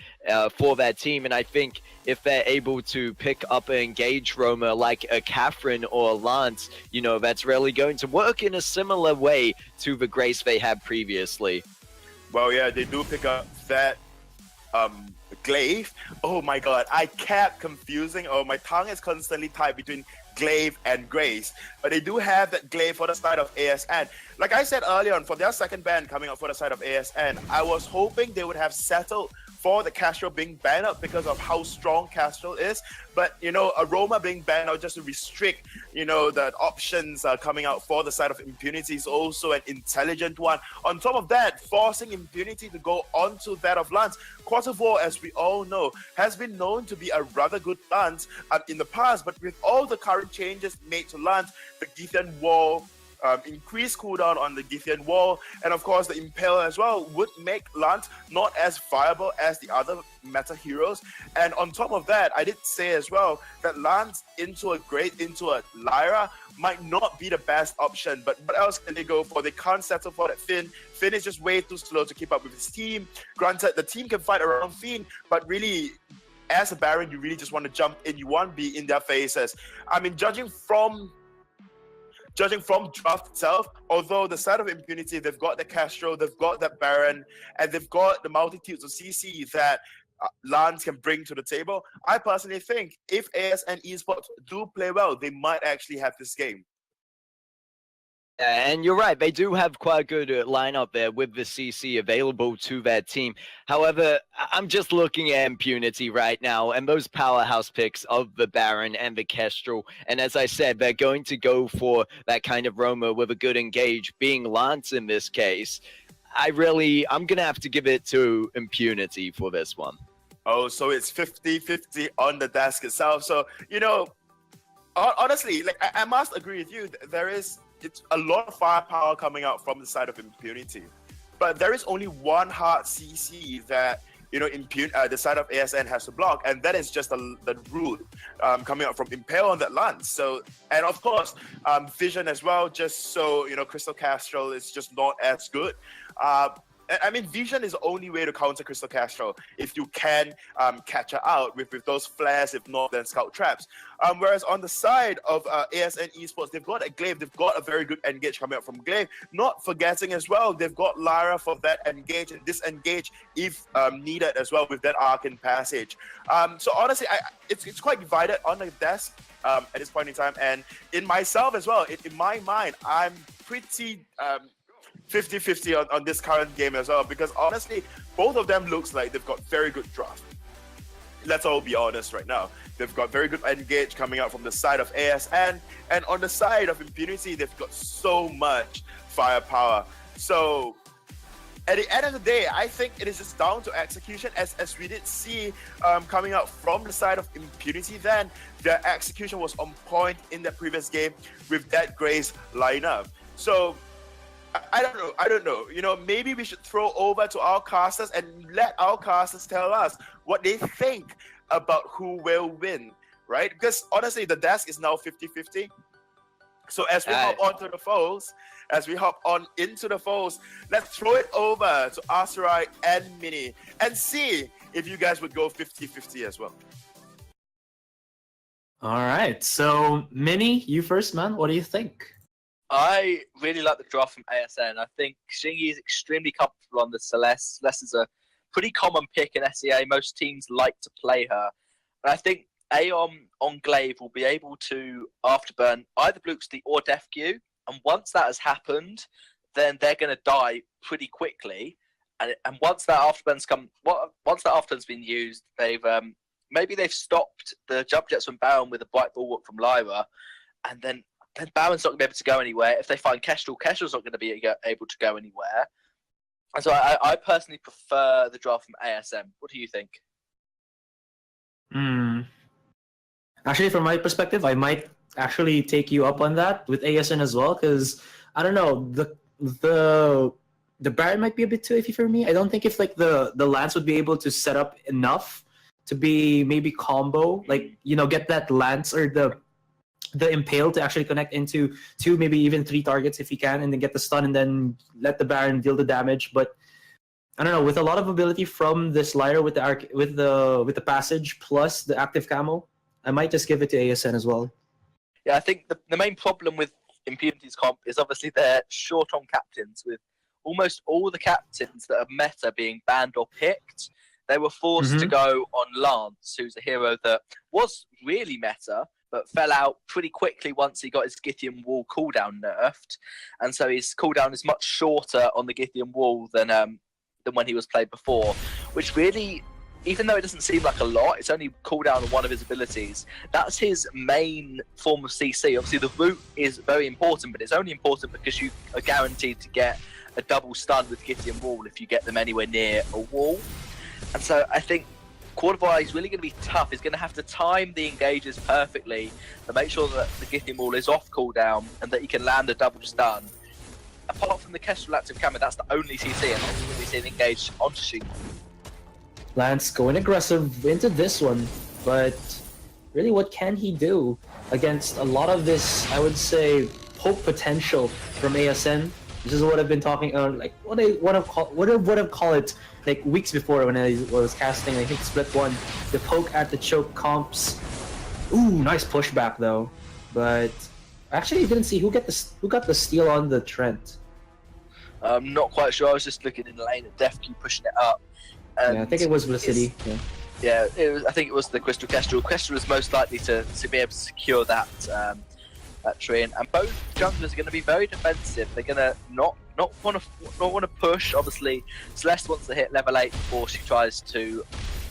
for that team. And I think if they're able to pick up an engaged Roma like a Catherine or a Lance, that's really going to work in a similar way to the Grace they had previously. Well, yeah, they do pick up that Glaive. Oh my god, I kept confusing. Oh, my tongue is constantly tied between Glaive and Grace, but they do have that Glaive for the side of ASN. Like I said earlier on, for their second ban coming up for the side of ASN, I was hoping they would have settled for the Castro being banned out because of how strong Castro is, but a Roma being banned out just to restrict the options coming out for the side of Impunity is also an intelligent one. On top of that, forcing Impunity to go onto that of Lance. Quattro, as we all know, has been known to be a rather good Lance in the past, but with all the current changes made to Lance, the Githian Wall, increased cooldown on the Githian Wall, and of course the Impale as well, would make Lance not as viable as the other meta heroes. And on top of that, I did say as well that Lance into a Lyra might not be the best option, but what else can they go for? They can't settle for that Finn. Finn is just way too slow to keep up with his team. Granted, the team can fight around Finn, but really, as a Baron, you really just want to jump in. You want to be in their faces. I mean, judging from draft itself, although the side of Impunity, they've got the Castro, they've got that Baron, and they've got the multitudes of CC that Lance can bring to the table, I personally think if ASN Esports do play well, they might actually have this game. And you're right, they do have quite a good lineup there with the CC available to that team. However, I'm just looking at Impunity right now and those powerhouse picks of the Baron and the Kestrel. And as I said, they're going to go for that kind of Roma with a good engage, being Lance in this case. I'm going to have to give it to Impunity for this one. Oh, so it's 50-50 on the desk itself. So, honestly, like I must agree with you. It's a lot of firepower coming out from the side of Impunity, but there is only one hard CC that the side of ASN has to block, and that is just the rule coming out from Impale on that lance. So, and of course, Vision as well, just so, Crystal Castro is just not as good. I mean, Vision is the only way to counter Crystal Castro if you can catch her out with those flares, if not, then Scout Traps. Whereas on the side of ASN Esports, they've got a Glaive, they've got a very good engage coming up from Glaive. Not forgetting as well, they've got Lara for that engage and disengage if needed as well with that Arcane Passage. So honestly, it's quite divided on the desk at this point in time. And in myself as well, in my mind, I'm pretty... 50-50 on this current game as well, because honestly, both of them looks like they've got very good draft. Let's all be honest right now. They've got very good engage coming out from the side of ASN, and on the side of Impunity, they've got so much firepower. So at the end of the day, I think it is just down to execution, as we did see coming out from the side of Impunity. Then their execution was on point in the previous game with that Grace lineup. So I don't know. Maybe we should throw over to our casters and let our casters tell us what they think about who will win, right? Because honestly, the desk is now 50-50. So as we hop into the foes, let's throw it over to Aserai and Mini and see if you guys would go 50-50 as well. All right. So, Mini, you first, man. What do you think? I really like the draft from ASN. I think Shingy is extremely comfortable on the Celeste. Celeste is a pretty common pick in SEA. Most teams like to play her. And I think Aeon on Glaive will be able to afterburn either Bluxty or DefQ. And once that has happened, then they're going to die pretty quickly. And once that afterburn's been used, maybe they've stopped the jump jets from Baron with a Bright Bulwark from Lyra, and then Baron's not going to be able to go anywhere. If they find Kestrel, Kestrel's not going to be able to go anywhere. And so I personally prefer the draft from ASM. What do you think? Actually, from my perspective, I might actually take you up on that with ASN as well, because I don't know, the Baron might be a bit too iffy for me. I don't think if the Lance would be able to set up enough to be maybe combo, get that Lance or the Impale to actually connect into 2, maybe even 3 targets if he can, and then get the stun and then let the Baron deal the damage. But I don't know, with a lot of ability from this Lyra with the passage plus the active camo, I might just give it to ASN as well. Yeah, I think the main problem with Impunity's comp is obviously they're short on captains, with almost all the captains that are meta being banned or picked. They were forced to go on Lance, who's a hero that was really meta, but fell out pretty quickly once he got his Githian Wall cooldown nerfed. And so his cooldown is much shorter on the Githian Wall than when he was played before, which really, even though it doesn't seem like a lot, it's only cooldown on one of his abilities. That's his main form of CC. Obviously, the root is very important, but it's only important because you are guaranteed to get a double stun with Githian Wall if you get them anywhere near a wall. And so I think Quarterboy is really going to be tough. He's going to have to time the engages perfectly to make sure that the Githian Wall is off cooldown and that he can land a double stun. Apart from the Kestrel active camera, that's the only CC, and that's really seeing engage onto Shingy. Lance going aggressive into this one, but really what can he do against a lot of this, I would say, poke potential from ASN? This is what I've been talking what I would have called it weeks before when I was casting, I think split 1, the poke at the choke comps. Ooh, nice pushback though. But actually, you didn't see who got the steal on the Trent. Not quite sure. I was just looking in the lane at DefQ pushing it up. Yeah, I think it was City. Yeah, I think it was the Crystal Kestrel. Kestrel is most likely to be able to secure that tree, and both junglers are going to be very defensive. They're going to not want to push. Obviously, Celeste wants to hit level 8 before she tries to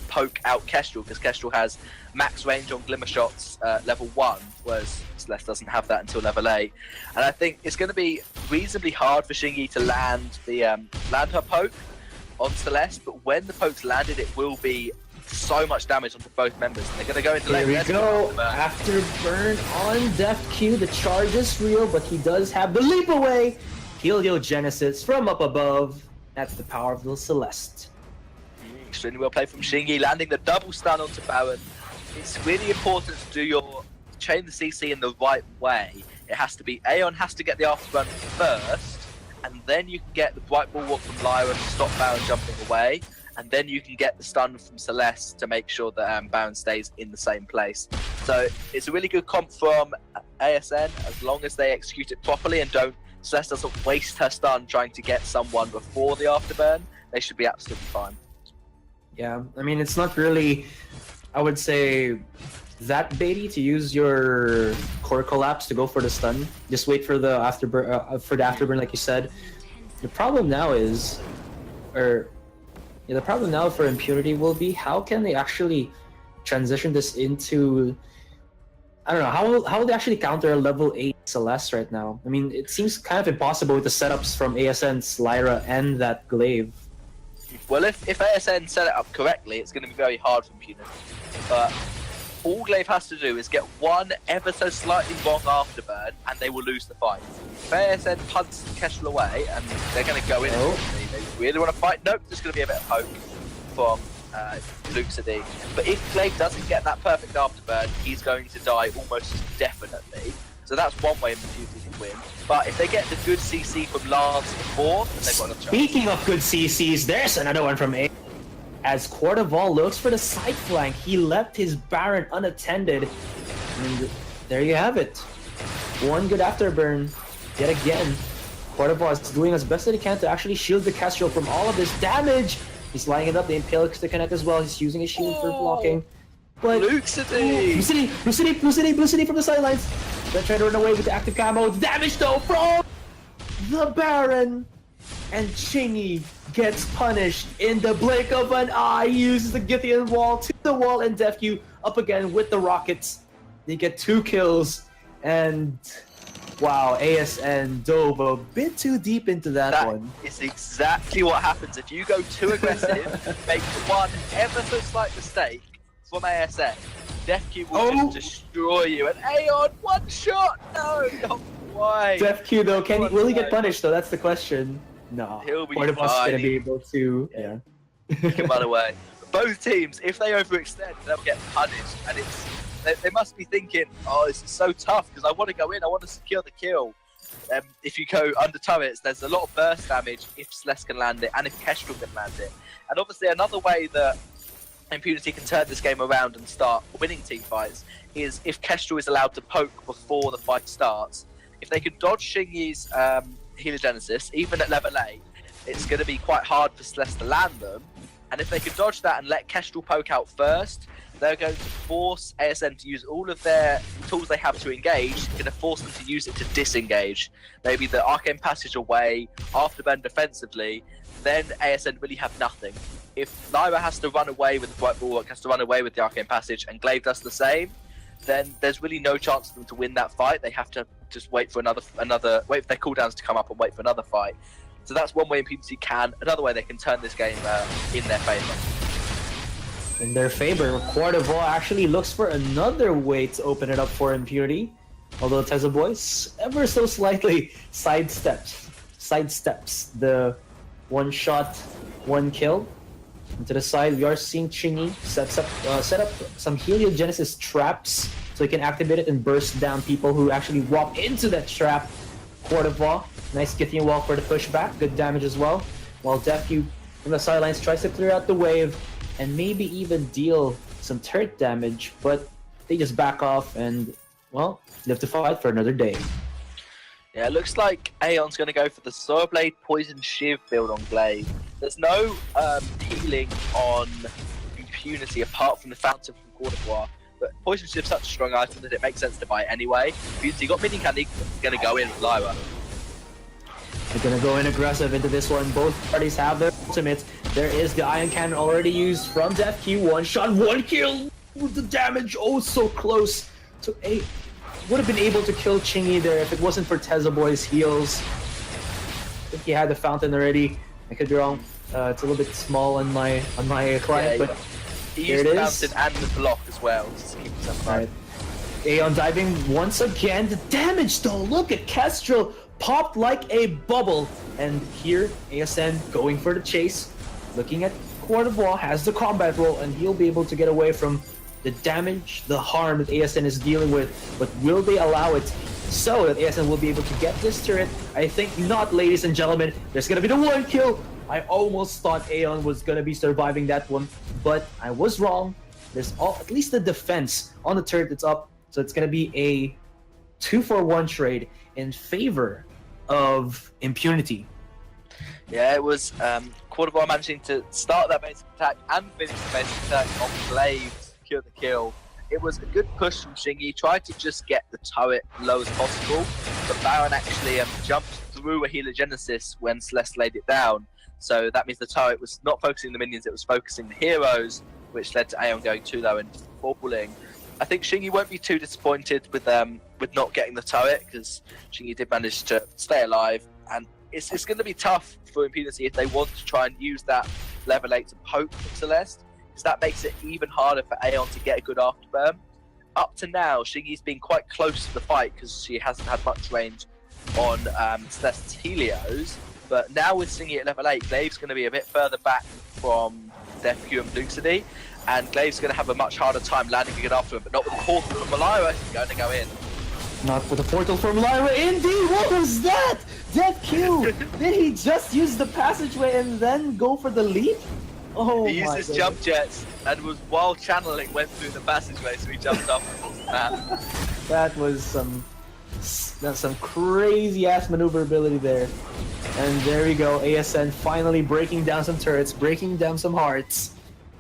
poke out Kestrel, because Kestrel has max range on Glimmer shots level 1, whereas Celeste doesn't have that until level 8. And I think it's going to be reasonably hard for Shingy to land her poke on Celeste, but when the poke's landed, it will be so much damage onto both members. And they're going to go into lane. Here we go. Afterburn on DefQ. The charge is real, but he does have the leap away. Heliogenesis from up above. That's the power of the Celeste. extremely well played from Shingy, landing the double stun onto Baron. It's really important to do your chain the CC in the right way. It has to be Aeon has to get the afterburn first, and then you can get the bright bulwark from Lyra to stop Baron jumping away, and then you can get the stun from Celeste to make sure that Baron stays in the same place. So it's a really good comp from ASN as long as they execute it properly and Celeste doesn't waste her stun trying to get someone before the afterburn. They should be absolutely fine. Yeah, I mean, it's not really, I would say, that baity to use your core collapse to go for the stun. Just wait for the afterburn, like you said. The problem now is, the problem now for Impunity will be how can they actually transition this into, I don't know, how will they actually counter a level 8 Celeste right now? I mean, it seems kind of impossible with the setups from ASN's Lyra and that Glaive. Well, if ASN set it up correctly, it's going to be very hard for Impunity. But all Glaive has to do is get one ever so slightly wrong afterburn, and they will lose the fight. If ASN punts Kestrel away, and they're going to go in, they really want to fight. Nope, there's going to be a bit of hope from Luxady. But if Glaive doesn't get that perfect afterburn, he's going to die almost definitely. So that's one way Impunity can win. But if they get the good CC from Lance before, then they've got a chance. Speaking of good CCs, there's another one from A. As Quarterval looks for the side flank, he left his Baron unattended. And there you have it. One good afterburn, yet again. Quarterval is doing as best that he can to actually shield the Kestrel from all of this damage. He's lining it up, the Impale to connect as well. He's using his shield for blocking. But Luxady from the sidelines. Then trying to run away with the active camo. Damage though from the Baron. And Chingy gets punished in the blink of an eye. He uses the Githian wall to the wall, and DefQ up again with the rockets. They get 2 kills, and wow, ASN dove a bit too deep into that one. That is exactly what happens if you go too aggressive, make one ever so slight mistake from ASN. DefQ will just destroy you, and Aeon, one shot! No, not quite. DefQ though, will he get punished though? That's the question. No, he'll be fine. Gonna be able to, he can run away. Both teams, if they overextend, they'll get punished, and they must be thinking, oh, this is so tough because I want to go in, I want to secure the kill. If you go under turrets, there's a lot of burst damage if Celeste can land it, and if Kestrel can land it. And obviously, another way that Impunity can turn this game around and start winning team fights is if Kestrel is allowed to poke before the fight starts. If they can dodge Shingy's Heliogenesis, even at level 8, it's going to be quite hard for Celeste to land them. And if they can dodge that and let Kestrel poke out first, they're going to force ASN to use all of their tools they have to engage, going to force them to use it to disengage. Maybe the Arcane Passage away, Afterburn defensively, then ASN really have nothing. If Lyra has to run away with the Bright Bulwark, has to run away with the Arcane Passage, and Glaive does the same, then there's really no chance for them to win that fight. They have to just wait for wait for their cooldowns to come up and wait for another fight. So that's one way Impunity can. Another way they can turn this game in their favor. In their favor, Quarterval actually looks for another way to open it up for Impunity. Although Tezza Boys ever so slightly sidesteps the one shot, one kill. And to the side, we are seeing Chingy set up some Heliogenesis traps so he can activate it and burst down people who actually walk into that trap. Quarterval, nice Githian wall for the pushback, good damage as well. While DefQ from the sidelines tries to clear out the wave and maybe even deal some turret damage, but they just back off and, well, live to fight for another day. Yeah, it looks like Aeon's going to go for the Swordblade Poison Shiv build on Glaive. There's no healing on Impunity apart from the Fountain from Quarterval, but Poison Shiv's such a strong item that it makes sense to buy it anyway. Impunity got mini candy, going to go in with Lyra. They're going to go in aggressive into this one. Both parties have their ultimates. There is the Iron Cannon already used from DefQ. One shot, one kill! The damage, oh so close to 8. Would have been able to kill Chingy there if it wasn't for Tezza Boy's heals. I think he had the fountain already. I could be wrong. It's a little bit small on my client, but he there used it the is. fountain and the block as well to keep himself alive. Aeon diving once again. The damage though, look at Kestrel popped like a bubble. And here, ASN going for the chase, looking at Quart of War has the combat role, and he'll be able to get away from the damage, the harm that ASN is dealing with. But will they allow it so that ASN will be able to get this turret? I think not, ladies and gentlemen. There's gonna be the 1 kill. I almost thought Aeon was gonna be surviving that one, but I was wrong. There's at least the defense on the turret that's up, so it's gonna be a 2-for-1 trade in favor of Impunity. Yeah, it was Quart of War managing to start that basic attack and finish the basic attack on Glaive to secure the kill. It was a good push from Shingy. He tried to just get the turret low as possible, but Baron actually jumped through a Heliogenesis when Celeste laid it down. So that means the turret was not focusing the minions, it was focusing the heroes, which led to Aeon going too low and falling. I think Shingy won't be too disappointed with not getting the turret, because Shingy did manage to stay alive, and it's going to be tough for Impunity if they want to try and use that level 8 to poke Celeste, because that makes it even harder for Aeon to get a good afterburn. Up to now, Shingy's been quite close to the fight because she hasn't had much range on Celeste's Helios, but now with Shingy at level 8, Glaive's going to be a bit further back from Death Q and Blue City, and Glaive's going to have a much harder time landing a good afterburn, but not with the portal from Malira. He's going to go in. Not with the portal from Lyra. Indeed, what was that? Death Q! Did he just use the passageway and then go for the leap? Oh, he used his jump jets and was, while channeling, went through the passageway, so he jumped off the map. That was some crazy ass maneuverability there. And there we go, ASN finally breaking down some turrets, breaking down some hearts,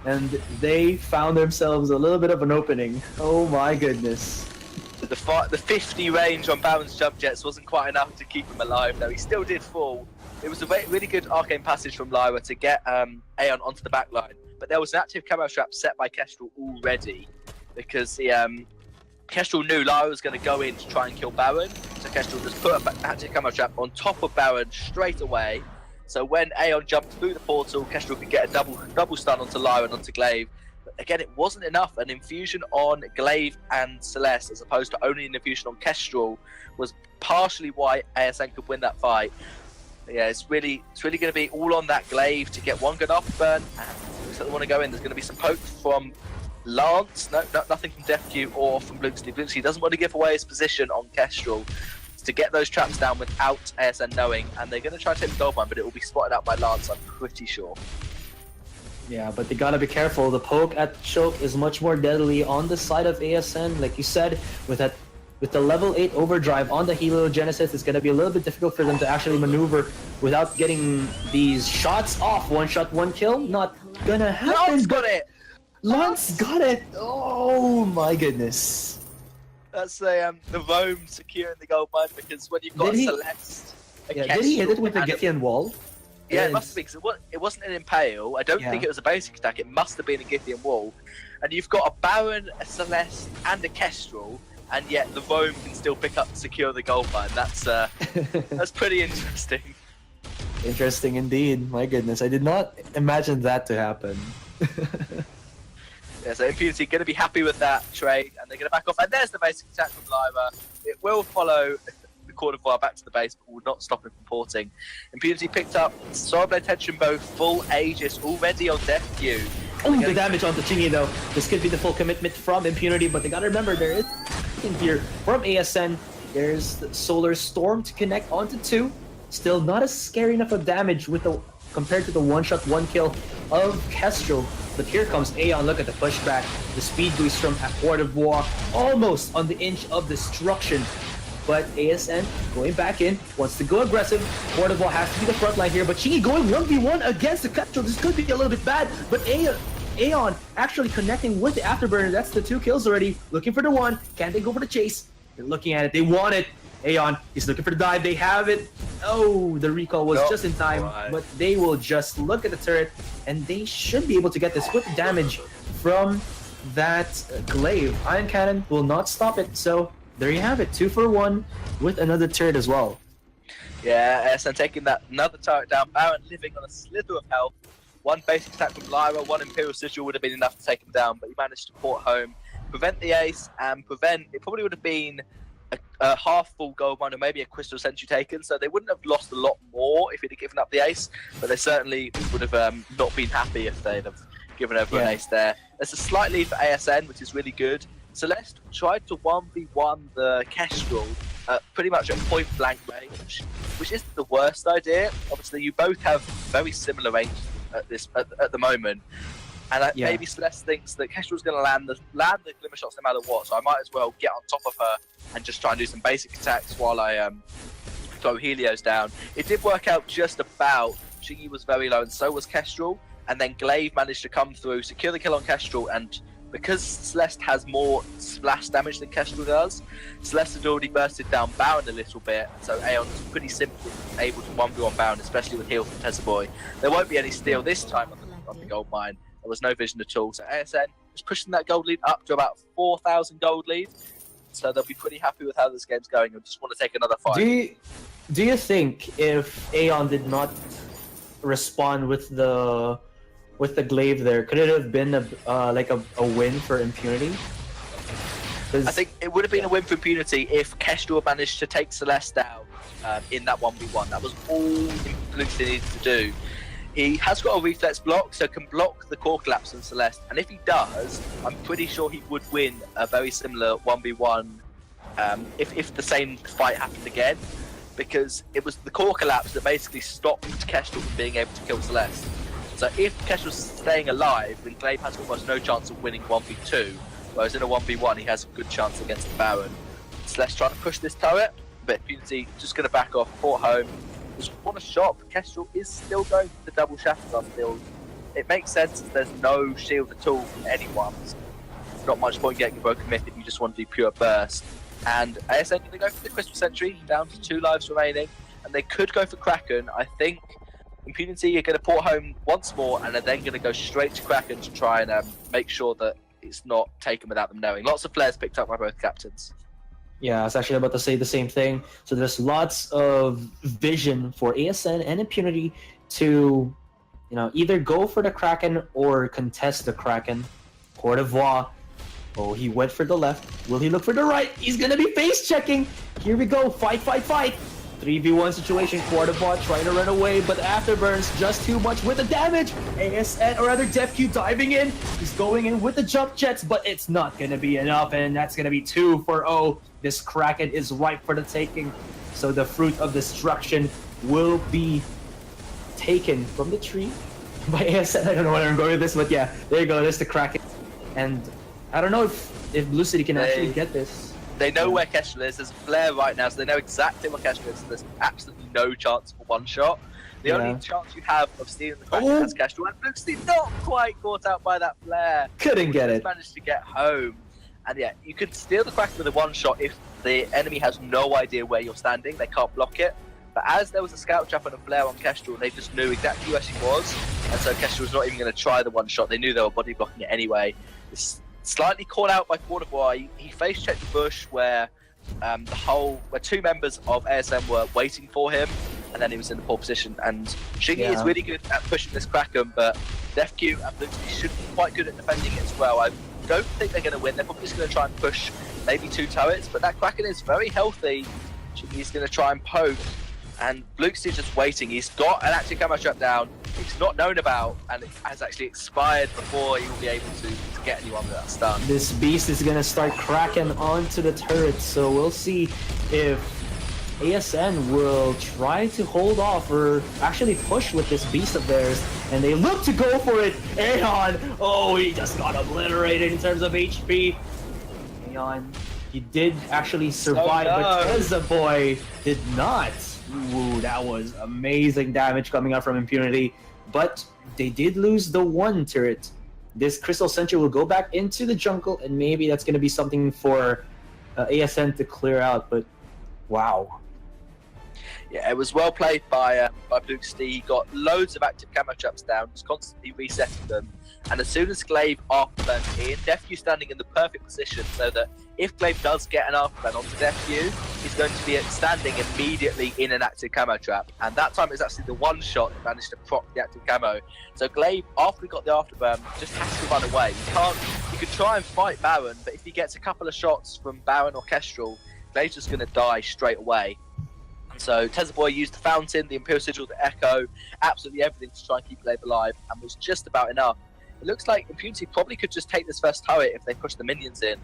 and they found themselves a little bit of an opening. Oh my goodness. The 50 range on Baron's jump jets wasn't quite enough to keep him alive, though. He still did fall. It was a really good arcane passage from Lyra to get Aeon onto the back line, but there was an active camo trap set by Kestrel already, because Kestrel knew Lyra was going to go in to try and kill Baron, so Kestrel just put an active camo trap on top of Baron straight away. So when Aeon jumped through the portal, Kestrel could get a double stun onto Lyra and onto Glaive. But again, it wasn't enough. An infusion on Glaive and Celeste, as opposed to only an infusion on Kestrel, was partially why ASN could win that fight. But yeah, it's really going to be all on that Glaive to get one good afterburn. And looks like they want to go in. There's going to be some poke from Lance. No, nothing from Death Q or from Blue City. Doesn't want to give away his position on Kestrel to get those traps down without ASN knowing. And they're going to try to take the gold mine, but it will be spotted out by Lance, I'm pretty sure. Yeah, but they gotta be careful. The poke at choke is much more deadly on the side of ASN. Like you said, with the level 8 overdrive on the Heliogenesis, it's gonna be a little bit difficult for them to actually maneuver without getting these shots off. 1 shot, 1 kill, not gonna happen. Lance got it! Lance got it! Oh my goodness. That's the Rome securing the gold mine, because when you've got Celeste... Did he hit it with the Githian wall? Yeah, it must have been, because it wasn't an Impale. I don't think it was a basic attack. It must have been a Githian wall. And you've got a Baron, a Celeste, and a Kestrel, and yet the Rome can still pick up and secure the gold mine. That's pretty interesting. Interesting indeed. My goodness, I did not imagine that to happen. Yeah, so Impunity going to be happy with that trade, and they're going to back off. And there's the basic attack from Lyra. It will follow the Quart of War back to the base, but will not stop him from porting. Impunity picked up Swordblade Tension Bow, full Aegis, already on Death Q. Oh, the damage onto Chingy though. This could be the full commitment from Impunity, but they gotta remember there is in here from ASN. There's the Solar Storm to connect onto 2. Still not as scary enough of damage with the compared to the 1-shot 1-kill of Kestrel. But here comes Aeon. Look at the pushback, the speed boost from Quart of War, almost on the inch of destruction. But ASN going back in, wants to go aggressive. Quart of War has to be the front line here, but Chingy going 1v1 against the Kestrel. This could be a little bit bad, but Aeon actually connecting with the Afterburner. That's the 2 kills already. Looking for the 1. Can they go for the chase? They're looking at it. They want it. Aeon is looking for the dive. They have it. Oh, the recall was just in time, but they will just look at the turret, and they should be able to get this with the damage from that Glaive. Iron Cannon will not stop it, so there you have it. 2 for 1 with another turret as well. Yeah, ASN taking that another turret down. Baron living on a slither of health. 1 basic attack from Lyra, 1 Imperial Sigil would have been enough to take him down, but he managed to port home, prevent the ace, and prevent... It probably would have been a half full gold mine or maybe a crystal sentry taken, so they wouldn't have lost a lot more if he'd have given up the ace, but they certainly would have not been happy if they'd have given over an ace there. There's a slight lead for ASN, which is really good. Celeste tried to 1v1 the Kestrel pretty much at point blank range, which isn't the worst idea. Obviously, you both have very similar range at the moment. And maybe Celeste thinks that Kestrel's going to land the glimmer shots no matter what, so I might as well get on top of her and just try and do some basic attacks while I throw Helios down. It did work out just about. Shingy was very low and so was Kestrel, and then Glaive managed to come through, secure the kill on Kestrel, and because Celeste has more splash damage than Kestrel does, Celeste had already bursted down Baron a little bit, so Aeon was pretty simply able to 1v1 Baron, especially with heal from Tessa Boy. There won't be any steal this time on the gold mine. There was no vision at all. So ASN is pushing that gold lead up to about 4,000 gold lead. So they'll be pretty happy with how this game's going and just want to take another fight. Do you think if Aeon did not respond with the glaive there, could it have been a win for Impunity? I think it would have been a win for Impunity if Kestrel managed to take Celeste down in that 1v1. That was all Impunity needed to do. He has got a reflex block, so can block the core collapse on Celeste, and if he does, I'm pretty sure he would win a very similar 1v1 if the same fight happened again, because it was the core collapse that basically stopped Kestrel from being able to kill Celeste. So if Kestrel's staying alive, then Glaive has almost no chance of winning 1v2, whereas in a 1v1 he has a good chance against the Baron. Celeste trying to push this turret, but Impunity just going to back off, port home. Just want a shot, but Kestrel is still going for the double Shatterstar build. It makes sense as there's no shield at all from anyone. There's not much point getting a broken myth if you just want to do pure burst. And ASN going to go for the Crystal Sentry, down to 2 lives remaining, and they could go for Kraken. I think Impunity are going to port home once more, and are then going to go straight to Kraken to try and make sure that it's not taken without them knowing. Lots of flares picked up by both captains. Yeah, I was actually about to say the same thing. So there's lots of vision for ASN and Impunity to, either go for the Kraken or contest the Kraken. Court d'Ivoire. Oh, he went for the left. Will he look for the right? He's gonna be face checking. Here we go. Fight. 3v1 situation. Court d'Ivoire trying to run away, but Afterburn's just too much with the damage. ASN, or rather DefQ diving in. He's going in with the jump jets, but it's not gonna be enough, and that's gonna be 2 for 0. This Kraken is ripe for the taking. So the fruit of destruction will be taken from the tree by ASN. I don't know where I'm going with this, but yeah, there you go. There's the Kraken. And I don't know if Blue City can actually get this. They know where Kestrel is. There's a flare right now, so they know exactly where Kestrel is. So there's absolutely no chance for one shot. The only chance you have of stealing the Kraken is Kestrel. And Blue City not quite caught out by that flare. Couldn't get it. Managed to get home. And yeah, you could steal the Kraken with a one shot if the enemy has no idea where you're standing. They can't block it. But as there was a scout trap and a flare on Kestrel, they just knew exactly where she was. And so Kestrel was not even going to try the one shot. They knew they were body blocking it anyway. It's slightly caught out by Court d'Ivoire. He face checked the bush where where 2 members of ASM were waiting for him, and then he was in the pole position. And Shingy is really good at pushing this Kraken, but DefQ and Blue should be quite good at defending it as well. I don't think they're going to win. They're probably just going to try and push maybe 2 turrets, but that Kraken is very healthy. Shingy's going to try and poke, and Luke's just waiting. He's got an active camo trap down. It's not known about, and it has actually expired before he will be able to get anyone with that stun. This beast is gonna start cracking onto the turret, so we'll see if ASN will try to hold off or actually push with this beast of theirs, and they look to go for it. Aeon, oh, he just got obliterated in terms of HP. Aeon, he did actually survive, but Teza Boy did not. Ooh, that was amazing damage coming out from Impunity, but they did lose the 1 turret. This Crystal Sentry will go back into the jungle, and maybe that's going to be something for ASN to clear out, but wow. Yeah, it was well played by Blue City. He got loads of active camo traps down, just constantly resetting them. And as soon as Glaive afterburns in, DefQ standing in the perfect position so that if Glaive does get an afterburn onto DefQ, he's going to be standing immediately in an active camo trap. And that time it was actually the one shot that managed to proc the active camo. So Glaive, after he got the afterburn, just has to run away. He could try and fight Baron, but if he gets a couple of shots from Baron or Kestrel, they're just going to die straight away. So Boy used the Fountain, the Imperial Sigil, the Echo, absolutely everything to try and keep Glaive alive, and was just about enough. It looks like Impunity probably could just take this first turret if they push the minions in.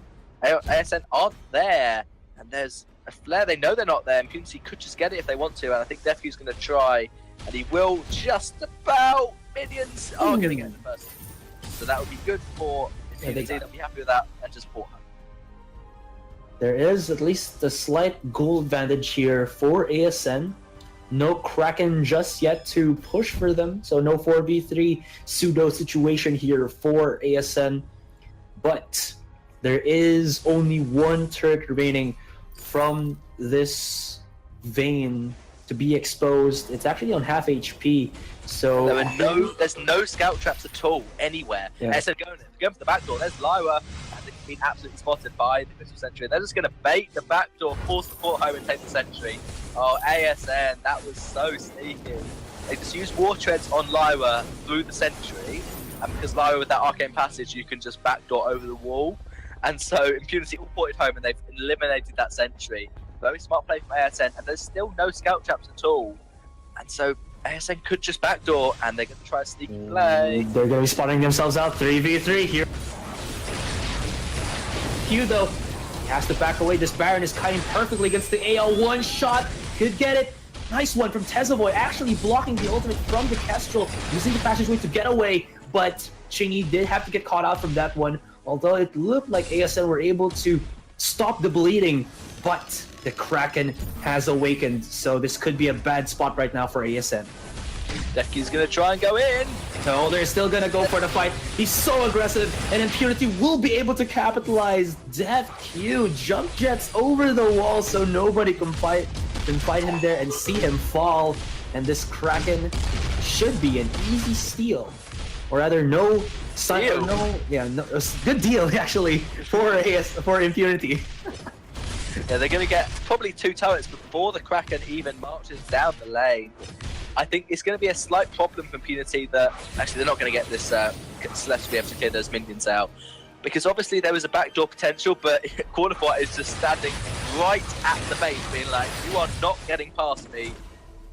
ASN aren't there, and there's a flare. They know they're not there. Impunity could just get it if they want to, and I think Defky's going to try, and he will just about. Minions are going to get the first one. So that would be good for Impunity. They'll be happy with that and just port home. There is at least a slight goal advantage here for ASN. No Kraken just yet to push for them, so no 4v3 pseudo situation here for ASN. But there is only one turret remaining from this vein to be exposed. It's actually on half HP, so there's no scout traps at all anywhere. Yeah. ASN going for the back door. There's Lyra, and it's been absolutely spotted by the Crystal Sentry. They're just going to bait the back door, force the port home, and take the Sentry. Oh, ASN, that was so sneaky. They just used War Treads on Lyra through the Sentry, and because Lyra with that Arcane Passage, you can just backdoor over the wall. And so Impunity all ported home, and they've eliminated that Sentry. Very smart play from ASN, and there's still no scout traps at all. And so ASN could just backdoor, and they're going to try a sneaky play. They're going to be spotting themselves out 3v3 here. Hugh, though, he has to back away. This Baron is kiting perfectly against the AL. One shot, could get it. Nice one from Tezaboy, actually blocking the ultimate from the Kestrel, using the passageway to get away, but Chingy did have to get caught out from that one, although it looked like ASN were able to stop the bleeding, but the Kraken has awakened, so this could be a bad spot right now for ASN. Defky's going to try and go in. No, they're still going to go for the fight. He's so aggressive, and Impunity will be able to capitalize. Defky jump jets over the wall so nobody can fight him there and see him fall. And this Kraken should be an easy steal. Or rather, no good deal actually for Impunity. Yeah, they're going to get probably 2 turrets before the Kraken even marches down the lane. I think it's going to be a slight problem for Impunity that actually they're not going to get this Celeste to be able to clear those minions out. Because obviously there was a backdoor potential, but Quarterfight is just standing right at the base, being like, you are not getting past me,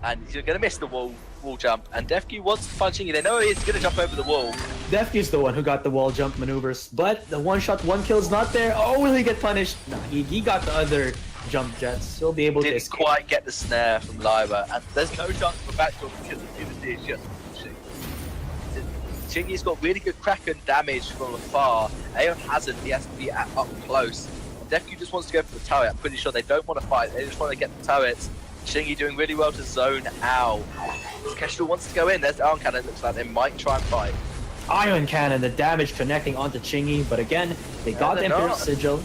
and you're going to miss the wall jump. And Defky wants to punch Chingy. They know he's going to jump over the wall. Defky's the one who got the wall jump maneuvers, but the one shot, one kill's not there. Oh, will he get punished? No, he got the other jump jets. He'll be able to escape. Didn't quite get the snare from Lyra, and there's no chance for backdoor because Impunity is just pushing. Chingy's got really good Kraken damage from afar. Aeon hasn't, he has to be up close. Defky just wants to go for the turret. I'm pretty sure they don't want to fight, they just want to get the turrets. Chingy doing really well to zone out. Kestrel wants to go in, there's Iron Cannon, looks like they might try and fight. Iron Cannon, the damage connecting onto Chingy, but again, they got the Imperial Sigil.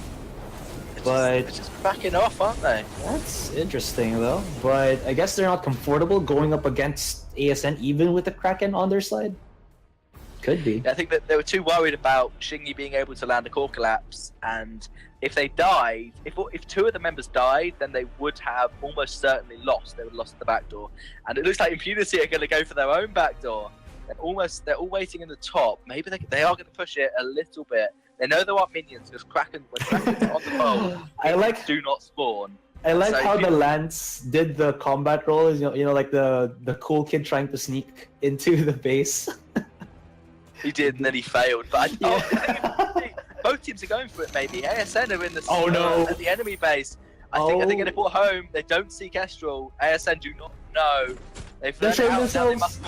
They're just backing off, aren't they? That's interesting though, but I guess they're not comfortable going up against ASN even with the Kraken on their side. Could be. Yeah, I think that they were too worried about Chingy being able to land a core collapse, and if they died, if 2 of the members died, then they would have almost certainly lost. They would have lost the back door, and it looks like Impunity are going to go for their own back door. They're all waiting in the top. Maybe they are going to push it a little bit. They know there aren't minions because when Kraken's on the bowl, do not spawn. I like how the Lance did the combat role, you know, like the cool kid trying to sneak into the base. He did, and then he failed. But both teams are going for it. Maybe ASN are in the at the enemy base. I think they're going to port home. They don't see Kestrel. ASN do not know. They're showing themselves.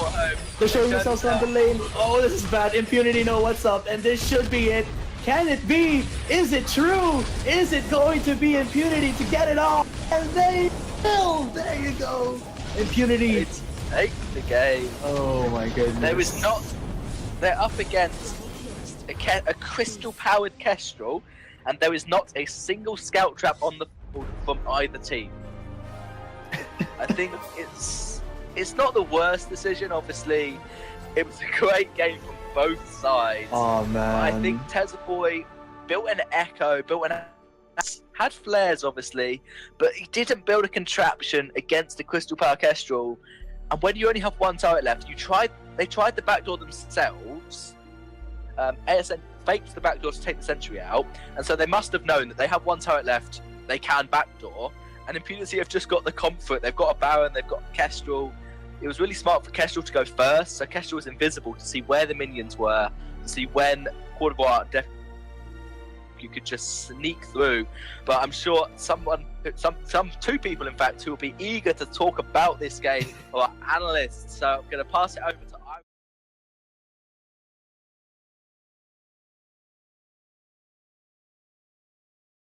They're showing themselves on the lane. Oh, this is bad. Impunity know what's up, and this should be it. Can it be? Is it true? Is it going to be Impunity to get it off? And they will. There you go. Impunity. Take the game. Oh my goodness. They're up against a crystal-powered Kestrel, and there is not a single scout trap on the field from either team. I think it's not the worst decision. Obviously, it was a great game from both sides. Oh man! I think Tezaboy built an Echo, had flares obviously, but he didn't build a contraption against the Crystal Power Kestrel. And when you only have 1 turret left, they tried the backdoor themselves. ASN faked the backdoor to take the sentry out, and so they must have known that they have 1 turret left. they can backdoor. And Impunity have just got the comfort. They've got a Baron, they've got Kestrel. It was really smart for Kestrel to go first, so Kestrel was invisible to see where the minions were, to see when Courtois you could just sneak through. But I'm sure some two people, in fact, who will be eager to talk about this game are analysts. So I'm going to pass it over to